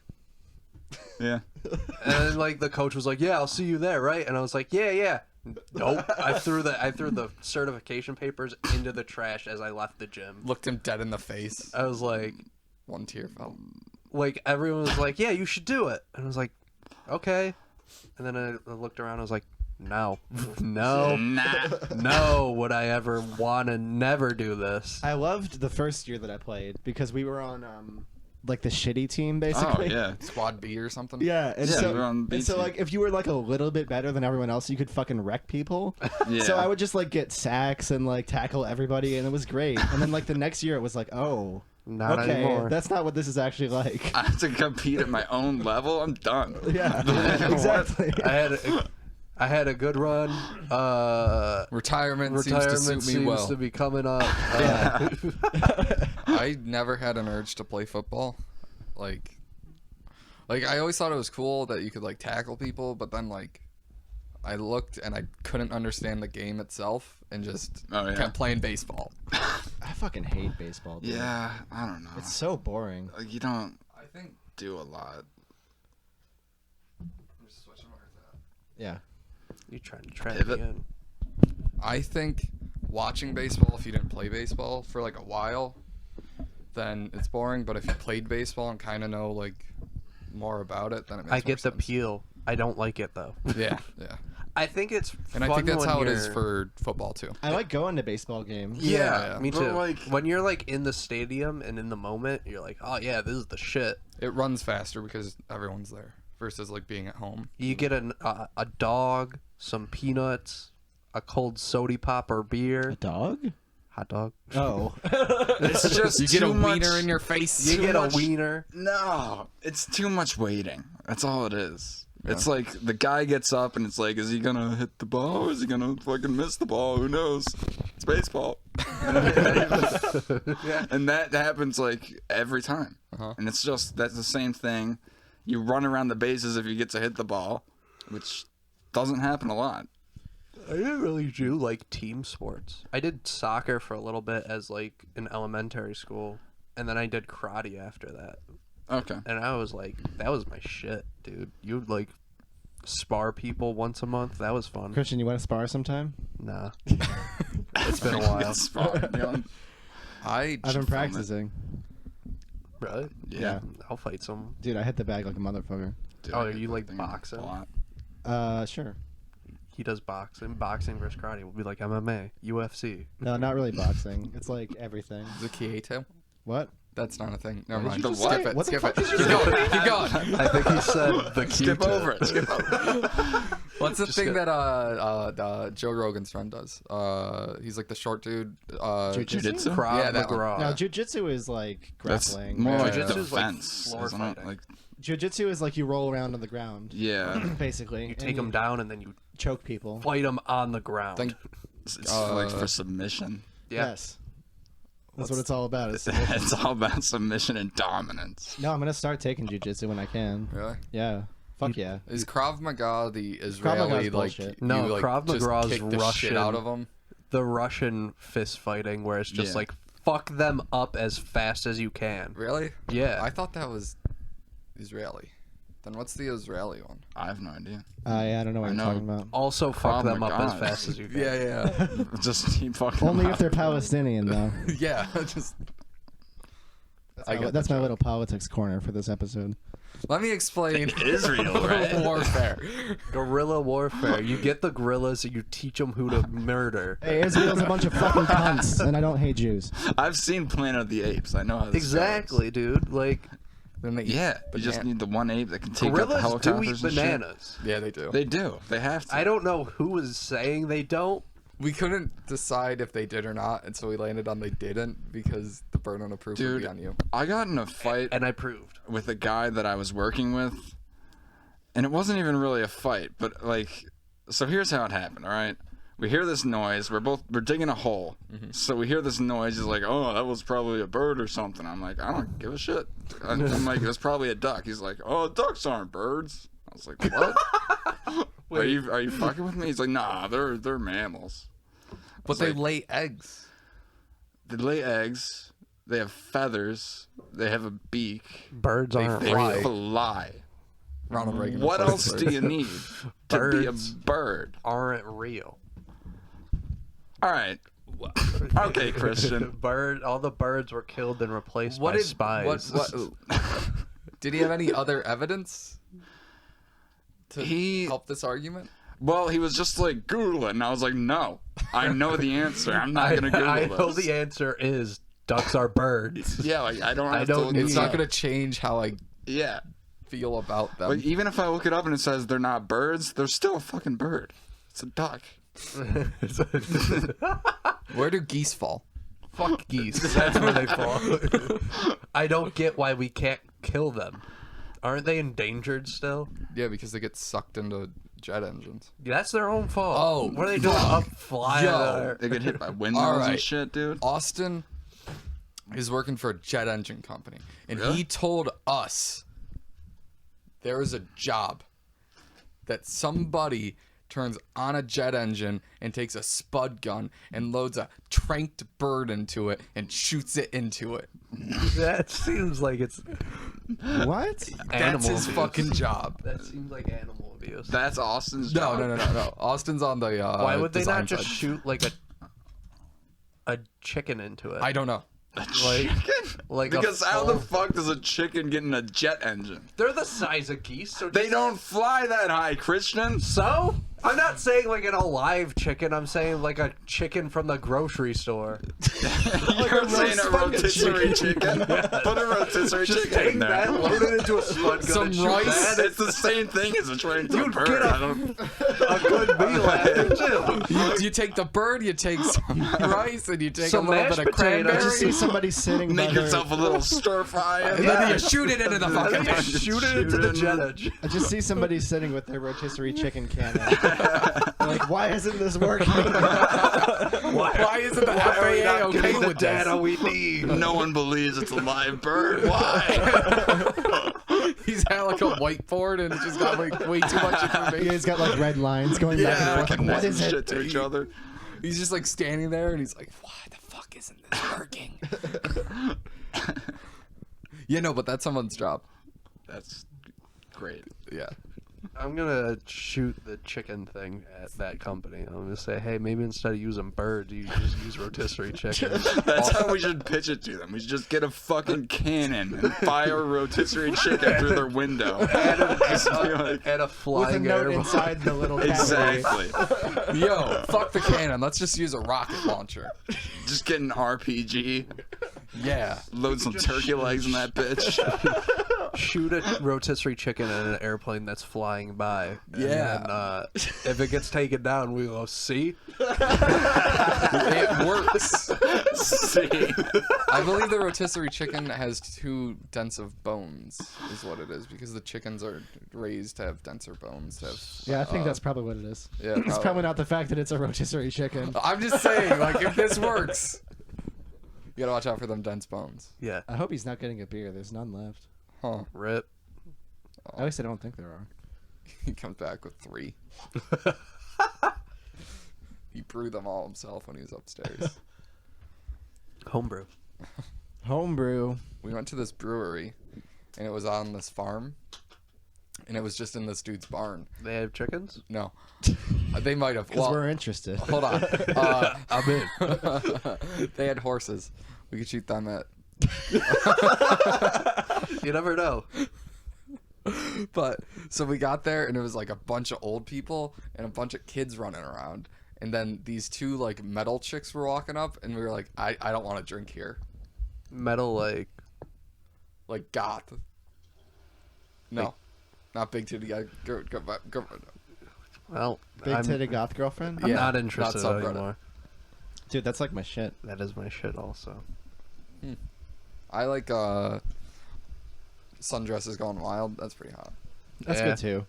Yeah. And then like the coach was like, "Yeah, I'll see you there, right?" And I was like, "Yeah." Nope. I threw the certification papers into the trash as I left the gym. Looked him dead in the face. I was like, One tear fell. like everyone was like, "Yeah, you should do it." And I was like, "Okay." And then I looked around. I was like, "No, no, Nah. no. Would I ever want to never do this?" I loved the first year that I played because we were on like the shitty team Oh basically. yeah. Squad B or something? Yeah, and Yeah, so, we were on and so BT. like if you were like a little bit better than everyone else, you could fucking wreck people. Yeah. So I would just like get sacks and like tackle everybody, and it was great. And then like the next year, it was like, oh, Not okay, anymore. that's not what this is actually like. I have to compete at my own level. I'm done. Yeah, exactly. I had a good run. Retirement seems to Retirement suit me well. to be coming up. I never had an urge to play football. Like I always thought it was cool that you could like tackle people, but then like I looked and I couldn't understand the game itself and just kept playing baseball. I fucking hate baseball. Dude. Yeah, I don't know. It's so boring. Like, you don't I think do a lot. I'm just switching over to that. Yeah. You trying to trap Pivot. me in? I think watching baseball, if you didn't play baseball for like a while, then it's boring. But if you played baseball and kind of know like more about it, then it makes I more get the sense. appeal. I don't like it though. Yeah, yeah. I think it's And I fun think that's when how it is you're- for football too. I like going to baseball games. Yeah, Yeah, me but, too. like- When you're like in the stadium and in the moment, you're like, "Oh yeah, this is the shit." It runs faster because everyone's there versus like being at home. You get a dog, some peanuts, a cold soda pop or beer, A dog? hot dog. Oh. It's just You get too a much, wiener in your face. You get a much- wiener. No, it's too much waiting. That's all it is. It's like the guy gets up and it's like, is he gonna hit the ball? Or is he gonna fucking miss the ball? Who knows? It's baseball. And that happens like every time. Uh-huh. And it's just, that's the same thing. You run around the bases if you get to hit the ball, which doesn't happen a lot. I didn't really do like team sports. I did soccer for a little bit as like in elementary school, and then I did karate after that. Okay. And I was like, that was my shit, dude. You'd like spar people once a month. That was fun. Christian, you want to spar sometime? Nah. It's been a while. It's fun. You know? I've been film it. practicing. Really? Yeah. I'll fight someone. Dude, I hit the bag like a motherfucker. Dude, Oh, I are hit you, that like, thing boxing? a lot. Sure. He does boxing versus karate. We'll be like MMA, UFC. No, not really boxing. It's like everything. The TTaoT? What? That's not a thing. Never What did mind. you just Skip say? it. What the Skip fuck it. did you Keep say? going. Keep going. I think he said the Skip over it. Skip over it. What's the thing that Joe Rogan's friend does? He's like the short dude. Jiu-jitsu? Krav Yeah, that one. Maga. No, jujitsu is like That's grappling. more like Jiu-jitsu is like defense, floor isn't it? fighting. Like, Jiu-jitsu is like you roll around on the ground, yeah, basically. You take them down and then you choke people. fight them on the ground. Think it's like for submission. Yeah. Yes. That's what it's all about. Is It's all about submission and dominance. no, I'm gonna start taking jujitsu when I can. really? Yeah. Fuck yeah. Is Krav Maga the Maga's Israeli like? bullshit. No, you, like, Krav just Maga is kick the shit Russian. out of them. The Russian fist fighting where it's just Yeah. like fuck them up as fast as you can. Really? Yeah. I thought that was Israeli. Then what's the Israeli one? I have no idea. I don't know what I you're know. talking about. Also fuck Krav them up as Maga. fast as you can. Yeah. Just keep fucking. Only them if they're up. Palestinian, though. Yeah. Just. I get That's the my joke. little politics corner for this episode. Let me explain. Israel, right? Warfare. Guerrilla warfare. You get the guerrillas and you teach them who to murder. Hey, Israel's a bunch of fucking cunts, and I don't hate Jews. I've seen Planet of the Apes. I know how this Exactly, dude. Like Then they goes. Yeah, you just banana- need the one ape that can take out the gorillas do helicopters eat and shit. bananas. Yeah, they do. They do. They have to. I don't know who was saying they don't. We couldn't decide if they did or not, and so we landed on they didn't because the burden of proof would Dude, be on you. I got in a fight And I proved. with a guy that I was working with, and it wasn't even really a fight, but like, so here's how it happened. All right, we hear this noise. We're digging a hole, so we hear this noise. He's like, "Oh, that was probably a bird or something." I'm like, "I don't give a shit." I'm like, "It was probably a duck." He's like, "Oh, ducks aren't birds." I was like, "What? Are you fucking with me?" He's like, "Nah, they're mammals." But they lay eggs. They lay eggs. They have feathers. They have a beak. Birds They aren't They fly. real. fly. Ronald Reagan. What was else first. do you need to be a Birds. bird? Aren't real. All right. Okay, Christian. All the birds were killed and replaced What by did spies. what? Did he have any other evidence to He- help this argument? Well, he was just like, Google it. And I was like, no, I know the answer. I'm not going to Google I this. know the answer is ducks are birds. Yeah, like, I don't have don't to need look It's it not up. going to change how I Yeah. feel about them. Like, even if I look it up and it says they're not birds, they're still a fucking bird. It's a duck. Where do geese fall? Fuck geese. That's where they fall. I don't get why we can't kill them. Aren't they endangered still? Yeah, because they get sucked into jet engines. That's their own fault. Oh, what are they doing up flying Yo. there? They get hit by windmills All right. and shit, dude. Austin is working for a jet engine company, and Really? he told us there is a job that somebody turns on a jet engine and takes a spud gun and loads a tranked bird into it and shoots it into it. That seems like it's What? That's animal his abuse. fucking job. That seems like animal abuse. That's Austin's No, job. no. Austin's on the Why would they design not just side. shoot like a chicken into it? I don't know. like like Because a how the full- fuck does a chicken get in a jet engine? They're the size of geese, so They just- don't fly that high, Christian. So? I'm not saying like an alive chicken. I'm saying like a chicken from the grocery store. You're saying a rotisserie chicken. Put a rotisserie Just chicken take in there. that, load it into a spud gun, Some and shoot rice. that. It's the same thing as a trained bird. get a- I don't. A good meal after too. You take the bird, you take some rice, and you take Some a little mashed bit of potatoes. I cranberry, just see somebody sitting by Make their, yourself a little stir fry. and then you shoot it into the And fucking then you thing. shoot it into the jet engine. I just see somebody sitting with their rotisserie chicken cannon. Like, why isn't this working? Why isn't the Why are we FAA not okay getting the with data this? we need? No one believes it's a live bird. Why? He's had like a whiteboard and it's just got like way too much information. He's got like red lines going back and forth. Like, what is shit it? to each other. He's just like standing there and he's like, why the fuck isn't this working? Yeah, no, but that's someone's job. That's great. Yeah. I'm gonna shoot the chicken thing at that company. I'm gonna say, hey, maybe instead of using birds, you just use rotisserie chicken. That's how we should pitch it to them. We should just get a fucking cannon and fire a rotisserie chicken through their window. And a With a flying note airball. inside the little cavity. Exactly. Yo, fuck the cannon. Let's just use a rocket launcher. Just get an RPG. Yeah. Load some turkey legs in that bitch. Shoot a rotisserie chicken at an airplane that's flying by. Yeah. And then, if it gets taken down, we go, see? It works. See? I believe the rotisserie chicken has too dense of bones, is what it is, because the chickens are raised to have denser bones. To have, Yeah, I think that's probably what it is. yeah, It's probably. probably not the fact that it's a rotisserie chicken. I'm just saying, like, if this works, you gotta watch out for them dense bones. Yeah. I hope he's not getting a beer. There's none left. Huh. Rip. At least I don't think there are. He comes back with 3. He brewed them all himself when he was upstairs. Homebrew. Homebrew. We went to this brewery, and it was on this farm, and it was just in this dude's barn. They have chickens? No. They might have. Because Well, we're interested. hold on. I'm in. They had horses. We could shoot them at. You never know. But so we got there, and it was like a bunch of old people and a bunch of kids running around. And then these 2 like metal chicks were walking up, and we were like, I don't want to drink here. Metal, like... Like goth. No, not big titty guy. Go. Well, Big I'm titty goth girlfriend? I'm Yeah, not not interested subreddit. anymore. Dude, that's like my shit. That is my shit also. I like sundresses going wild. That's pretty hot. That's Yeah. good too.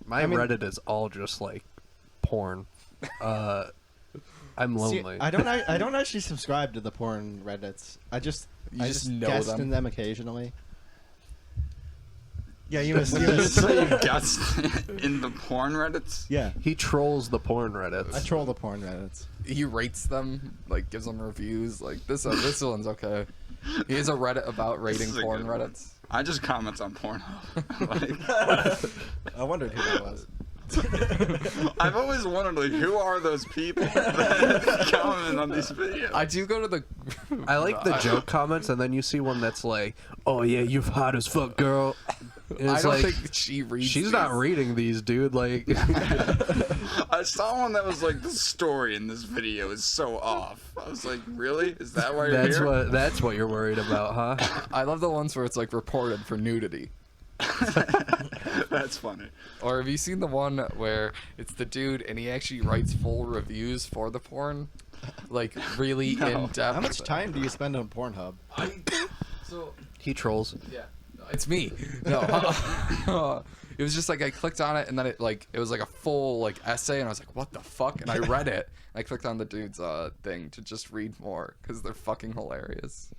My I mean- Reddit is all just like porn. I'm See, lonely. I don't actually subscribe to the porn Reddits. I just know guest them. in them occasionally. Yeah, you must. So you guessed in the porn Reddits? Yeah, He trolls the porn Reddits. I troll the porn Reddits. He rates them, like gives them reviews. Like this one's okay. He has a Reddit about rating is a porn good one. Reddits. I just comment on Pornhub. I wondered who that was. I've always wondered, like, who are those people that comment on these videos? I do go to the. I like the joke comments, and then you see one that's like, "Oh yeah, you've hot as fuck, girl." And I it's don't like, think she reads. she's not these. reading these, dude. Like, I saw one that was like, the story in this video is so off. I was like, really? Is that why you're here? that's what you're worried about, huh? I love the ones where it's like reported for nudity. That's funny. Or have you seen the one where it's the dude and he actually writes full reviews for the porn? Like really in depth. How much time do you spend on Pornhub? So He trolls. yeah, it's me. No, it was just like I clicked on it and then it was like a full like essay and I was like, what the fuck? And I read it. I clicked on the dude's thing to just read more because they're fucking hilarious.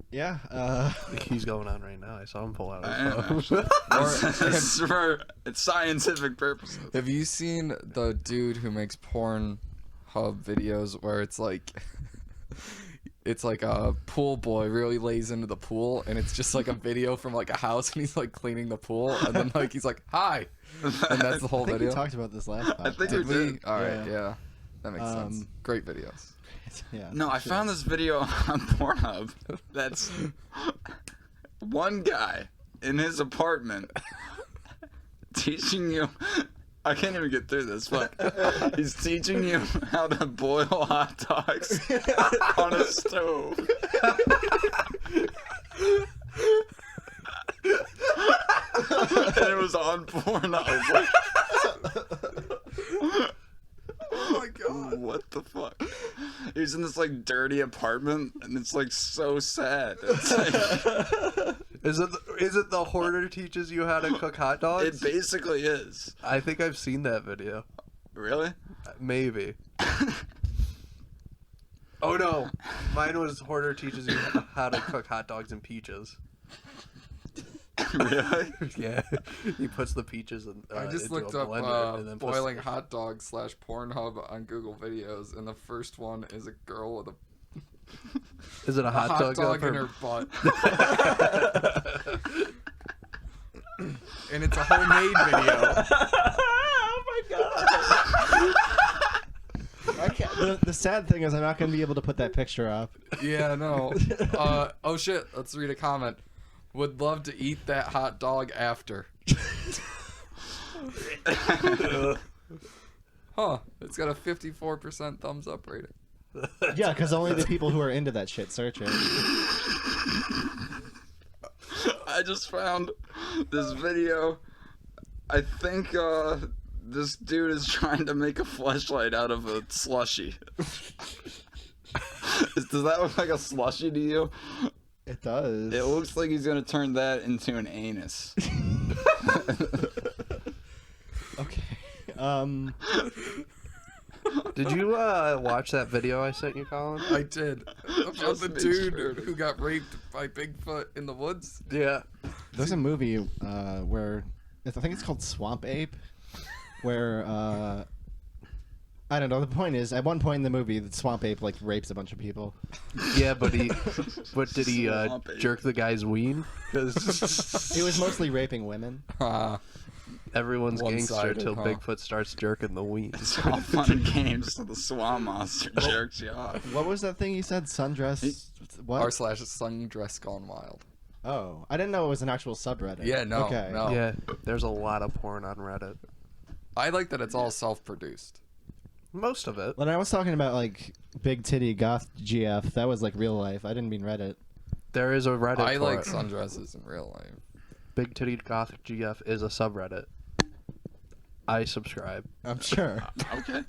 Yeah. He's going on right now. I saw him pull out I am, his phone. It's for scientific purposes. Have you seen the dude who makes Pornhub videos where it's like a pool boy really lays into the pool and it's just like a video from like a house and he's like cleaning the pool and then like he's like hi and that's the whole I think video. we talked about this last I think podcast. we Did we? did. All right, Yeah. yeah, that makes sense. Great videos. Yeah. No, I found this video on Pornhub that's one guy in his apartment teaching you. I can't even get through this. Fuck. He's teaching you how to boil hot dogs on a stove. And it was on Pornhub. Oh my god. What the fuck? He's in this like dirty apartment and it's like so sad. It's like, Is it the hoarder teaches you how to cook hot dogs? it basically is. I think I've seen that video. Really? Maybe. Oh no, mine was hoarder teaches you how to cook hot dogs and peaches. Really? Yeah, he puts the peaches in. I just into looked a up blender and then puts- boiling hot dogs / Pornhub on Google Videos, and the first one is a girl with Is it a a hot, dog, up in her her butt. and it's a homemade video. Oh my god! I can't. The sad thing is, I'm not gonna be able to put that picture up. Yeah, no. Oh shit. Let's read a comment. Would love to eat that hot dog after. Huh. It's got a 54% thumbs up rating. Yeah, because only the people who are into that shit search it. I just found this video. I think this dude is trying to make a fleshlight out of a slushie. Does that look like a slushie to you? It does. It looks like he's gonna turn that into an anus. Okay. Did you watch that video I sent you, Colin? I did. About Just the make dude sure. who got raped by Bigfoot in the woods. Yeah. There's a movie where I think it's called Swamp Ape, where I don't know. The point is, at one point in the movie, the Swamp Ape like rapes a bunch of people. Yeah, but did he Swamp ape. jerk the guy's ween? Because It was mostly raping women. everyone's gangster One-sided, till huh? Bigfoot starts jerking the ween. It's all fun and games till the swamp monster jerks you off. What was that thing you said? Sundress. What? r/sundress gone wild. Oh, I didn't know it was an actual subreddit. Yeah, no, Okay. no. Yeah, there's a lot of porn on Reddit. I like that it's all self-produced. Most of it. When I was talking about like big titty goth GF, that was like real life. I didn't mean Reddit. There is a Reddit I for like it. sundresses in real life. Big Titty Gothic GF is a subreddit. I subscribe. I'm sure. Okay.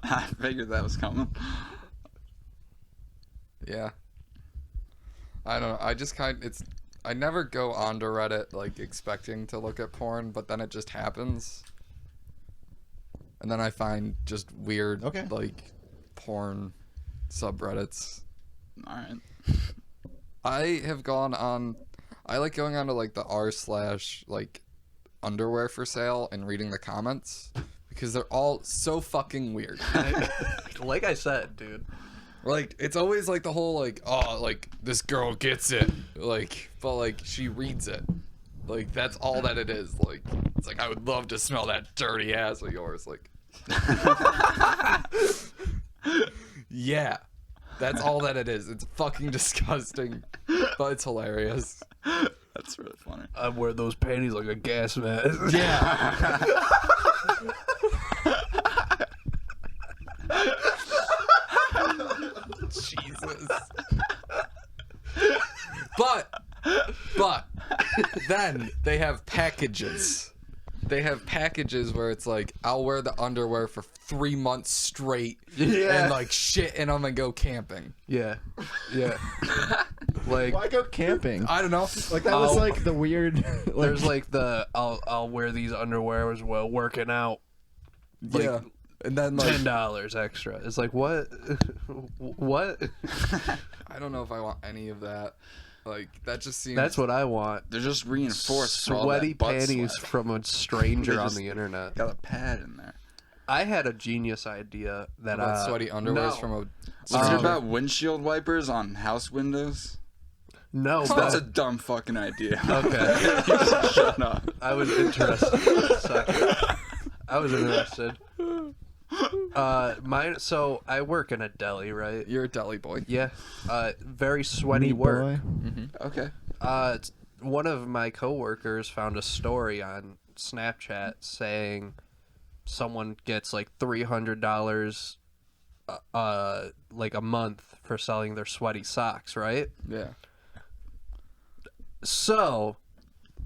I figured that was coming. Yeah. I don't know. I just I never go onto Reddit like expecting to look at porn, but then it just happens. And then I find just weird like porn subreddits. Alright. I have gone on I like going onto like the r/ like underwear for sale and reading the comments because they're all so fucking weird. Like I said, dude. Like it's always like the whole like, oh, like this girl gets it, like, but like she reads it, like that's all that it is. Like it's like I would love to smell that dirty ass of yours, like. Yeah, that's all that it is. It's fucking disgusting, but it's hilarious. That's really funny. I wear those panties like a gas mask. Yeah. Jesus. But then they have packages. They have packages where it's like I'll wear the underwear for 3 months straight and like shit in them and go camping. Yeah. Like Why go camping? I don't know. Like that was like the weird. there's like the I'll wear these underwear as well working out. Like, yeah. And then like $10 extra. It's like what? What? I don't know if I want any of that. Like that just seems. That's what I want. They're just reinforced for all Sweaty that butt panties sweat. from a stranger They on just the internet. Got a pad in there. I had a genius idea that about sweaty underwears no. from a. Did you stranger. hear about windshield wipers on house windows? No, That's a but dumb fucking idea. okay. Shut up. I was interested. For a second. I was interested. So I work in a deli, right? You're a deli boy. Yeah. Very sweaty Meat work. boy. Okay. One of my coworkers found a story on Snapchat saying someone gets like $300 like a month for selling their sweaty socks, right? Yeah. So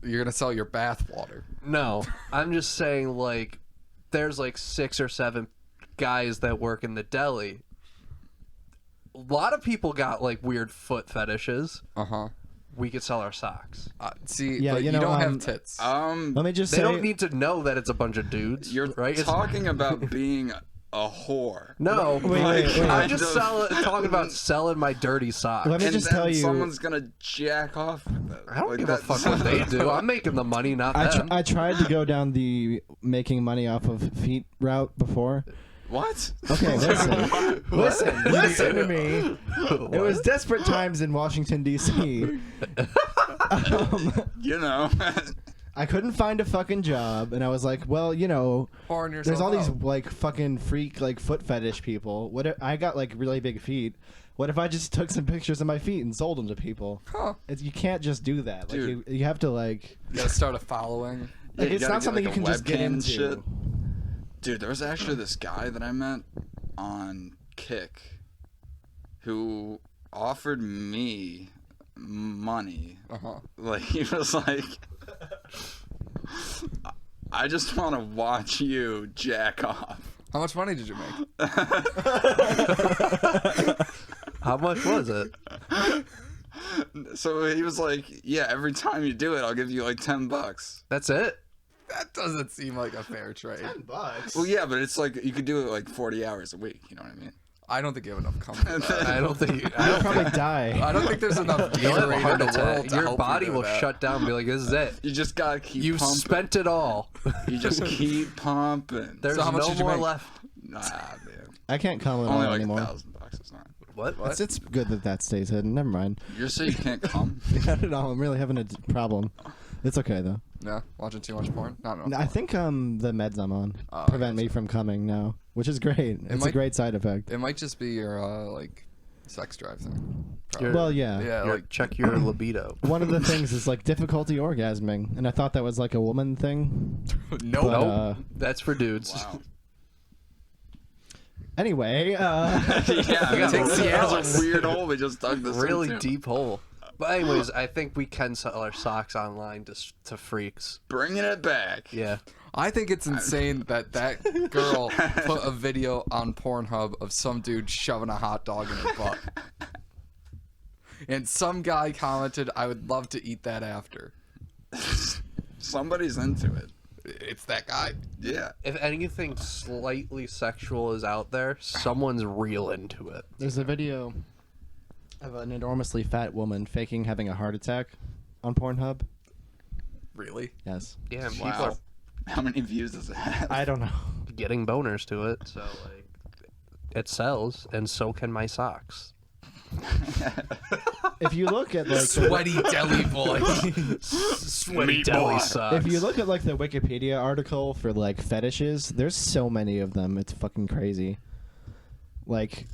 You're gonna sell your bath water. no, I'm just saying like there's like 6 or 7 guys that work in the deli. A lot of people got like weird foot fetishes. Uh-huh. We could sell our socks. See, Yeah, but you you know, don't have um, tits. Let me just They say. don't need to know that it's a bunch of dudes. You're right? It's- talking about being a whore. No, wait. I'm just Kind of. talking about selling my dirty socks. Let me And just then tell you. someone's gonna jack off with it. I don't Like, give a fuck what they do. I'm making the money, not them. I tried to go down the making money off of feet route before. What? Okay, listen to me. It was desperate times in Washington D.C. You know. I couldn't find a fucking job, and I was like, well, you know, Pouring yourself there's all these out. like fucking freak like foot fetish people. What if I got like really big feet? What if I just took some pictures of my feet and sold them to people? Huh. You can't just do that. Like Dude. you have to like. You gotta start a following. Yeah, you It's gotta not get, something like, you a can just get webcam and into. shit. Dude, there was actually this guy that I met on Kick who offered me money. Uh-huh. Like, he was like, I just want to watch you jack off. How much money did you make? How much was it? So he was like, yeah, every time you do it, I'll give you like $10. That's it? That doesn't seem like a fair trade. $10. Well, yeah, but it's like you could do it like 40 hours a week. You know what I mean? I don't think you have enough comfort. I don't think. I'll probably die. I don't think there's enough You'll have a Gatorade heart in the world attack. to Your help body you do will that. shut down and be like, this is it. You just gotta keep You pumping. spent it all. You just keep pumping. There's So how much no did you more make? left. Nah, man. I can't comment Only on it like anymore. $1,000. It's not. What? It's good that stays hidden. Never mind. You're saying you can't come? I don't know. I'm really having a problem. It's okay though. Yeah, watching too much porn. Not enough. No, I think the meds I'm on Oh, prevent gotcha. me from coming now, which is great. It's a might- great side effect. It might just be your like sex drive thing. Probably. Your- Well, yeah. Yeah, Your- like check your libido. One of the things is like difficulty orgasming, and I thought that was like a woman thing. no. But, Nope. That's for dudes. Wow. Anyway, Yeah, gotta take take Cialis. A weird hole we just dug this Really into. deep hole. But anyways, I think we can sell our socks online to freaks. Bringing it back. Yeah. I think it's insane that girl put a video on Pornhub of some dude shoving a hot dog in her butt. And some guy commented, I would love to eat that after. Somebody's into it. It's that guy. Yeah. If anything slightly sexual is out there, someone's real into it. there's a video of an enormously fat woman faking having a heart attack on Pornhub. Really? Yes. Yeah, and people Wow. How many views does it have? I don't know. are getting boners to it, so like it sells, and so can my socks. If you look at like Sweaty deli boy. Sweaty deli socks. if you look at like the Wikipedia article for like fetishes, there's so many of them. It's fucking crazy. Like,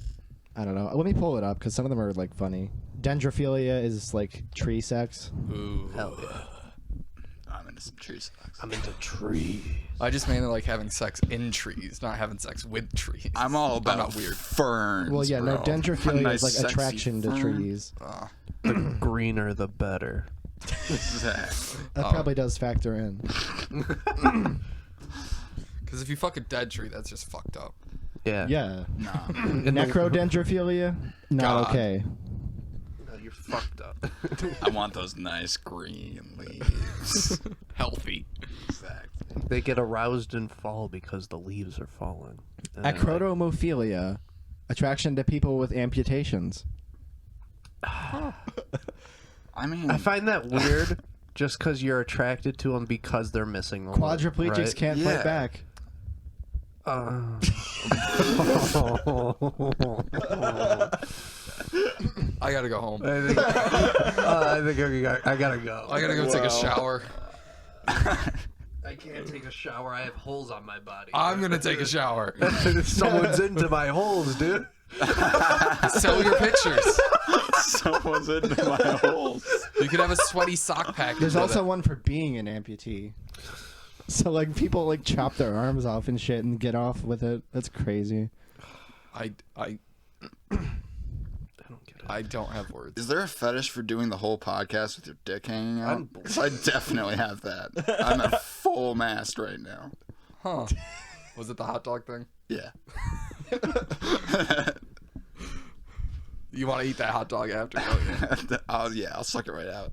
I don't know. Let me pull it up because some of them are like funny. Dendrophilia is like tree sex. Ooh. Hell yeah. I'm into some tree socks. I'm into trees. I just mainly like having sex in trees, not having sex with trees. I'm all about not weird. ferns. Well, yeah, no, bro. dendrophilia A nice, is like sexy attraction to fern. trees. The greener, the better. Exactly. That probably does factor in. Because if you fuck a dead tree, that's just fucked up. Yeah. Yeah. Nah. Necrodendrophilia? Not God. okay. No, you're fucked up. I want those nice green leaves. Healthy. Exactly. They get aroused in fall because the leaves are falling. And they're like, Acrotomophilia. Attraction to people with amputations. I mean, I find that weird just because you're attracted to them because they're missing the limb, Quadriplegics right? can't Yeah. fight back. I gotta go home. I think I gotta go. I gotta go take a shower. I can't take a shower. I have holes on my body. I'm gonna take a shower. Someone's into my holes, dude. Sell your pictures. someone's into my holes. You could have a sweaty sock package. There's with also it. one for being an amputee. So like people like chop their arms off and shit and get off with it. That's crazy. I don't get it. I don't have words. Is there a fetish for doing the whole podcast with your dick hanging out? I'm- 'Cause I definitely have that. I'm at full mast right now. Huh? Was it the hot dog thing? Yeah. You want to eat that hot dog after? Don't you? Oh yeah, I'll suck it right out.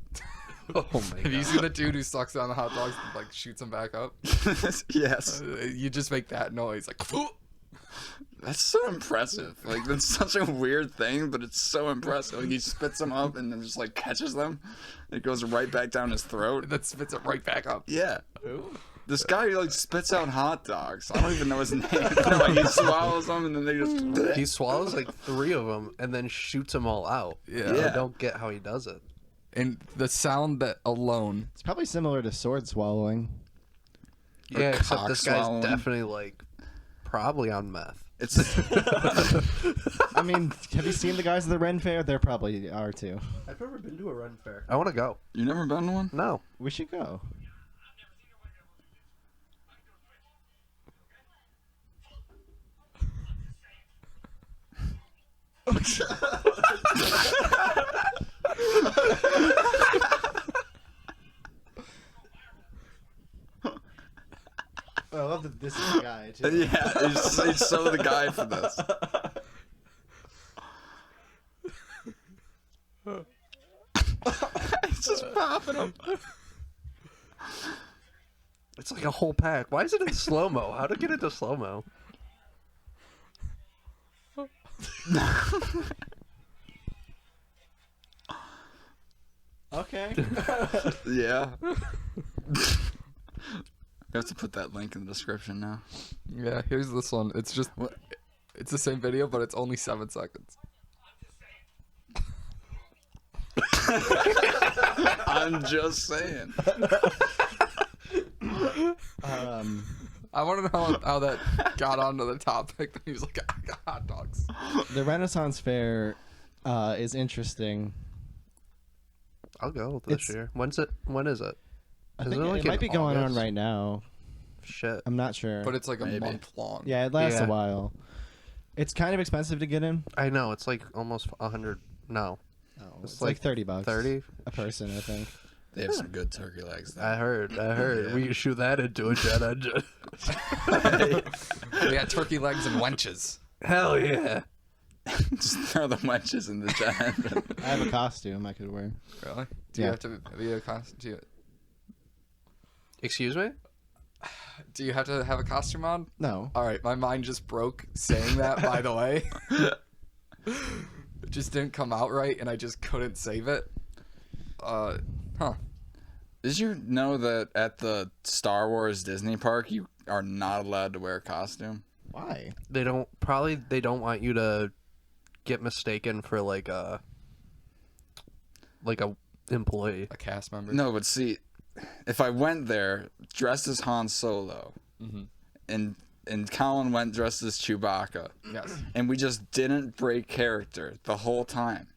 Oh my Have you god. seen the dude who sucks down the hot dogs and like shoots them back up? Yes. You just make that noise like. That's so impressive. Like that's such a weird thing, but it's so impressive. Like he spits them up and then just like catches them. It goes right back down his throat. That spits it right back up. Yeah. This guy like spits out hot dogs. I don't even know his name. Like he swallows them and then they just. He swallows like 3 of them and then shoots them all out. Yeah. Yeah. I don't get how he does it. And the sound that alone. It's probably similar to sword swallowing. Yeah, except cock this guy's swallowing. definitely like probably on meth. It's I mean, have you seen the guys at the Ren Fair? They probably are too. I've never been to a run fair. I want to go. you never been to one? No. We should go. I love that this is the guy too. Yeah, he's so the guy for this. He's just popping him. It's like a whole pack. Why is it in slow mo? How to get into slow mo? Okay. Yeah. We have to put that link in the description now. Yeah, here's this one. It's just, it's the same video, but it's only 7 seconds. I'm just saying. I want to know how that got onto the topic. He was like, I got hot dogs. The Renaissance Fair is interesting. I'll go this It's- year. When is it? I Is think it like it might in be going on August? right now. Shit. I'm not sure. But it's like a Maybe. month long. Yeah, it lasts Yeah. a while. It's kind of expensive to get in. I know. It's like almost 100. No. Oh, It's it's like like $30. 30? a person, I think. They have some good turkey legs. Though. I heard. Yeah. We can shoot that into a Jedi. We got turkey legs and wenches. Hell yeah. Just throw the wenches in the jet. I have a costume I could wear. Really? Do you Yeah. have to be a costume? Excuse me? Do you have to have a costume on? No. All right, my mind just broke saying that. By the way, it just didn't come out right, and I just couldn't save it. Huh? Did you know that at the Star Wars Disney park, you are not allowed to wear a costume? Why? They don't want you to get mistaken for like a employee. A cast member? No, but see, if I went there dressed as Han Solo, and Colin went dressed as Chewbacca, Yes. and we just didn't break character the whole time,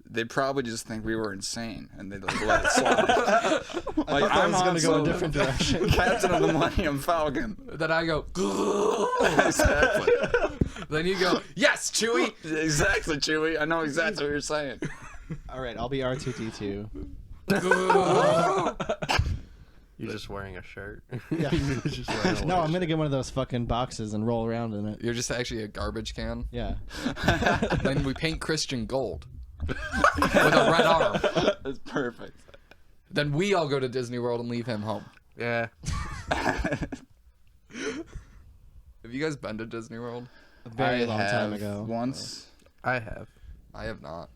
they'd probably just think we were insane, and they'd like let it slide. Like I I'm was Han gonna go a Solo, different direction. Captain of the Millennium Falcon. Then I go. Exactly. Then you go. Yes, Chewie. Exactly, Chewie. I know exactly what you're saying. All right, I'll be R2D2. You're just wearing a shirt. Yeah. You're just wearing a No, I'm white gonna get one of those fucking boxes and roll around in it. You're just actually a garbage can. Yeah. Then we paint Christian gold with a red arm. That's perfect. Then we all go to Disney World and leave him home. Yeah. Have you guys been to Disney World? A very I long time have ago. Once. I have. I have not.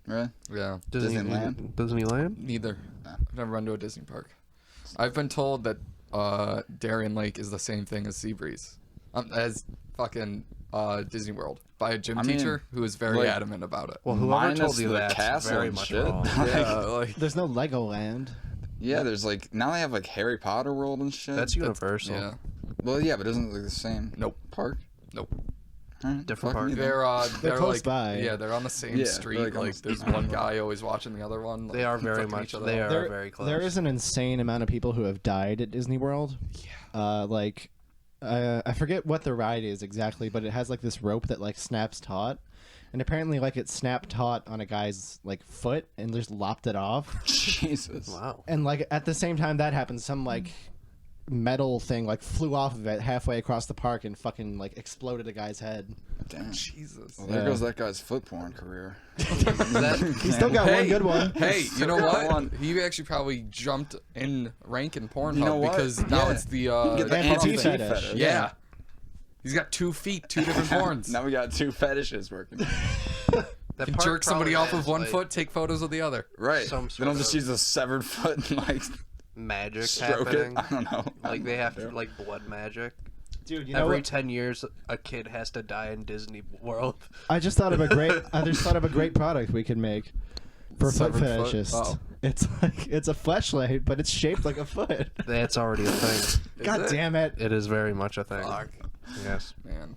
Really? Yeah, Disneyland? Disneyland? neither. I've never been to a Disney park. I've been told that Darien Lake is the same thing as Seabreeze, as fucking Disney World, by a gym I mean, teacher who is very like- adamant about it. Well, whoever Minus told you the that's castle very and much shit. wrong. Yeah, like There's no Legoland. Yeah, there's like now they have like Harry Potter World and shit. That's Universal. yeah, Well, yeah, but isn't it like the same Nope. park? nope. Alright, Different fuck park. me then. They're close like, by. Yeah, they're on the same Yeah, street. they're, like, Like, almost- there's one guy always watching the other one. They are very flicking much. each other They off. are very close. There is an insane amount of people who have died at Disney World. Yeah. I forget what the ride is exactly, but it has like this rope that like snaps taut, and apparently like it snapped taut on a guy's like foot and just lopped it off. Jesus. Wow. And like at the same time that happened, some like metal thing like flew off of it halfway across the park and fucking like exploded a guy's head. Damn. Jesus. Well, there Yeah. goes that guy's foot porn career. He still got one good one. Hey, you know Got what? one. He actually probably jumped in rank in Pornhub You know what? because now Yeah. it's the Get the amputee amputee fetish. fetish. yeah. He's got 2 feet, 2 different horns. Now we got two fetishes working. That Can park jerk somebody probably off with has, one like, foot, take photos with the other. Right. Some They sort don't just of- use a severed foot and like magic stroke happening. it. I don't know. Like they have to, like blood magic. Dude, you know Every what? 10 years, a kid has to die in Disney World. I just thought of a great product we could make. For foot Severed foot? fetishists. Oh. It's a fleshlight, but it's shaped like a foot. That's already a thing. God it? damn it. It is very much a thing. Fuck. Yes. Man.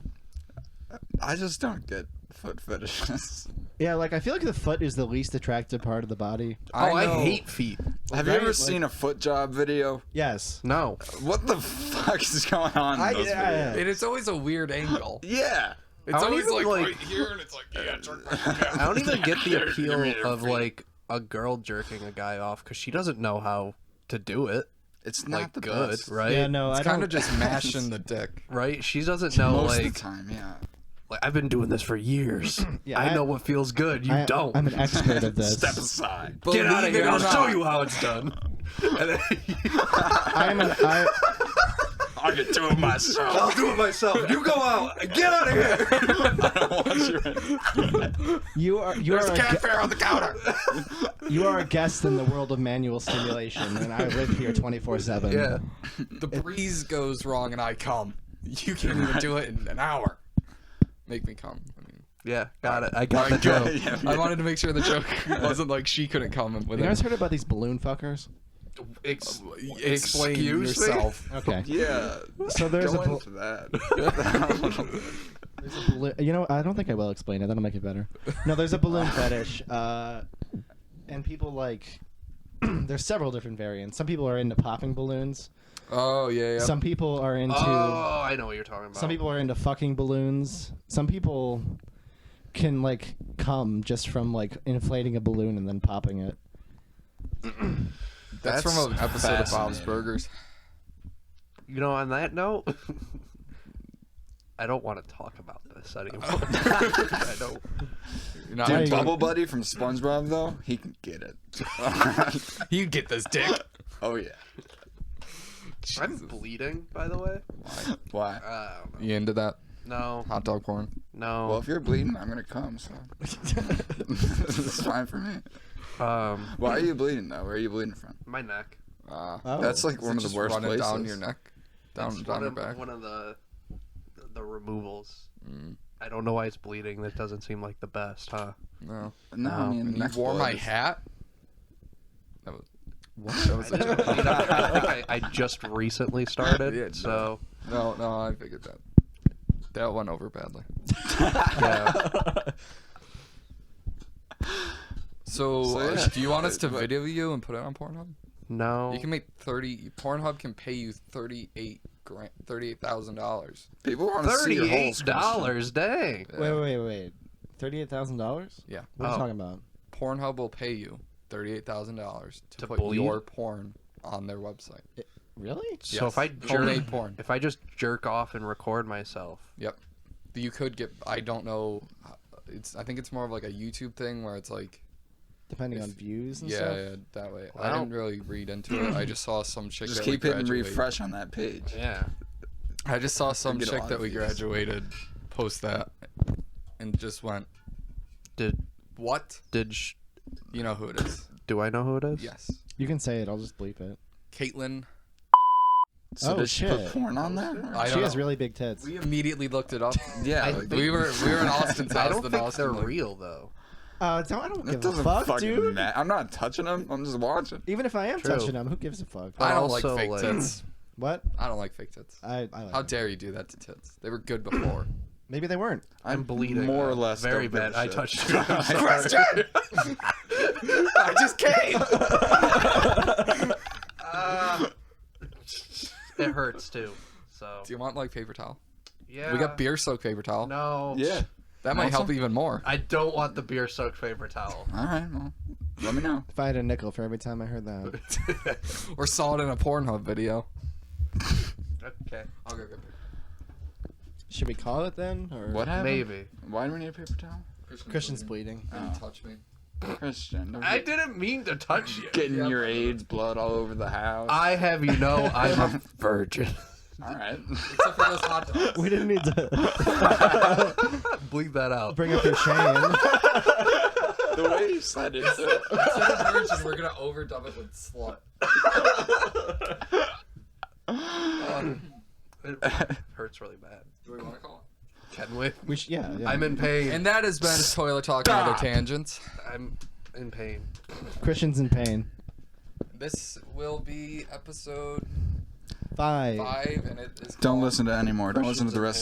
I just don't get foot fetishes. Yeah, like I feel like the foot is the least attractive part of the body. I know. hate feet. Have you Right, ever like- seen a foot job video? Yes. No. What the fuck is going on in those videos? And it's always a weird angle. Yeah. It's I don't always even, like, like- right here, and it's like, I don't even get the appeal of like a girl jerking a guy off because she doesn't know how to do it. It's not Like the good, best. right? Yeah, no, it's I kind don't. of just mashing the dick. Right? She doesn't know. Most like, of the time, yeah. like I've been doing this for years. Yeah, I know what feels good. You don't. I'm an expert at this. Step aside. Get out of Believe it here! or I'll not. show you how it's done. And then, I'll get to it myself. I'll do it myself. You go out. Get out of here. I don't want you in. you are There's a cat fare on the counter. you are a guest in the world of manual stimulation, and I live here 24/7. Yeah. The breeze goes wrong, and I come. You can't even do it in an hour. Make me come. I mean, Yeah. Got it. I got the Alright, joke. go. Yeah. I wanted to make sure the joke wasn't like she couldn't come You with guys it. heard about these balloon fuckers? Explain Excuse me? yourself. Okay. Yeah. So there's Go a into that. you know, I don't think I will explain it. That'll make it better. No, there's a balloon fetish, and people like. There's several different variants. Some people are into popping balloons. Oh yeah, yeah. Some people are into. Oh, I know what you're talking about. Some people are into fucking balloons. Some people can like come just from like inflating a balloon and then popping it. That's from an episode of Bob's fascinating. Burgers. You know, on that note, I don't want to talk about this anymore. I don't. You're not Dude, Dude, Bubble Buddy from SpongeBob, though, he can get it. You get this dick. Oh, yeah. I'm bleeding, by the way. Why? I don't know. You into that No, hot dog porn? no. Well, if you're bleeding, I'm going to come, so. It's fine for me. Why are you bleeding, though? Where are you bleeding from? My neck. Oh. That's like Is one it of just the worst running places. down your neck, down That's your back. one of the removals. I don't know why it's bleeding. That doesn't seem like the best, huh? No. No, I mean, And you neck wore my blood is- hat. That was. What? That was a joke. I think I just recently started, Yeah, so No, I figured that. That went over badly. yeah. So, yeah. do you want us to video you and put it on Pornhub? No. You can make Pornhub can pay you $38,000. People want to see your holes. $38. Dang. Wait. $38,000? Yeah. What are you Oh. talking about? Pornhub will pay you $38,000 to To put bleed? your porn on their website. Really? So Yes. if I Homemade porn. if I just jerk off and record myself, Yep. You could get. I don't know. I think it's more of like a YouTube thing where it's like. Depending on views and Yeah, stuff? yeah, that way. Well, I didn't really read into it. I just saw some chick Just that keep we hitting graduated. refresh on that page. yeah. I just saw some Get a chick lot that of we views. graduated post that, and just went, Did "What? You know who it is?" do I know who it is? Yes, You can say it. I'll just bleep it. Caitlin. So Oh, did she put shit. porn on there? I She don't has know. really big tits. We immediately looked it up. Yeah. I like, think- we were in Austin's I house. don't then think Austin, they're like, real though. I don't It give a doesn't fuck, fucking dude. matter. I'm not touching them. I'm just watching. Even if I am True. touching them, who gives a fuck? I don't Also, like fake like- tits. What? I don't like fake tits. I like How it. dare you do that to tits? They were good before. Maybe they weren't. I'm bleeding. More or less. Very don't give bad. a I shit. touched you. I'm sorry. Question. I just came. It hurts too. So Do you want like paper towel? yeah. We got beer soaked paper towel. No. Yeah. That might help Awesome. even more. I don't want the beer soaked paper towel. All right. Well, let me know. If I had a nickel for every time I heard that. Or saw it in a Pornhub video. Okay. I'll go get paper. Should we call it then? Or What happened? Maybe. Why do we need a paper towel? Christian's bleeding. Didn't touch me. Christian. Don't I get- didn't mean to touch you. Getting your AIDS blood all over the house. I have you know I'm a virgin. All right. Except for those hot dogs. We didn't need to Bleep that out. bring up your shame. The way you said it. Too. Instead of virgin, we're gonna overdub it with slut. It hurts really bad. Do we want to call Can we? We yeah. I'm in pain. it? And that has been Toilet Talk and Other Tangents. I'm in pain. Christian's in pain. This will be episode 5. 5, and it is Don't called listen to any more. Don't listen to the rest.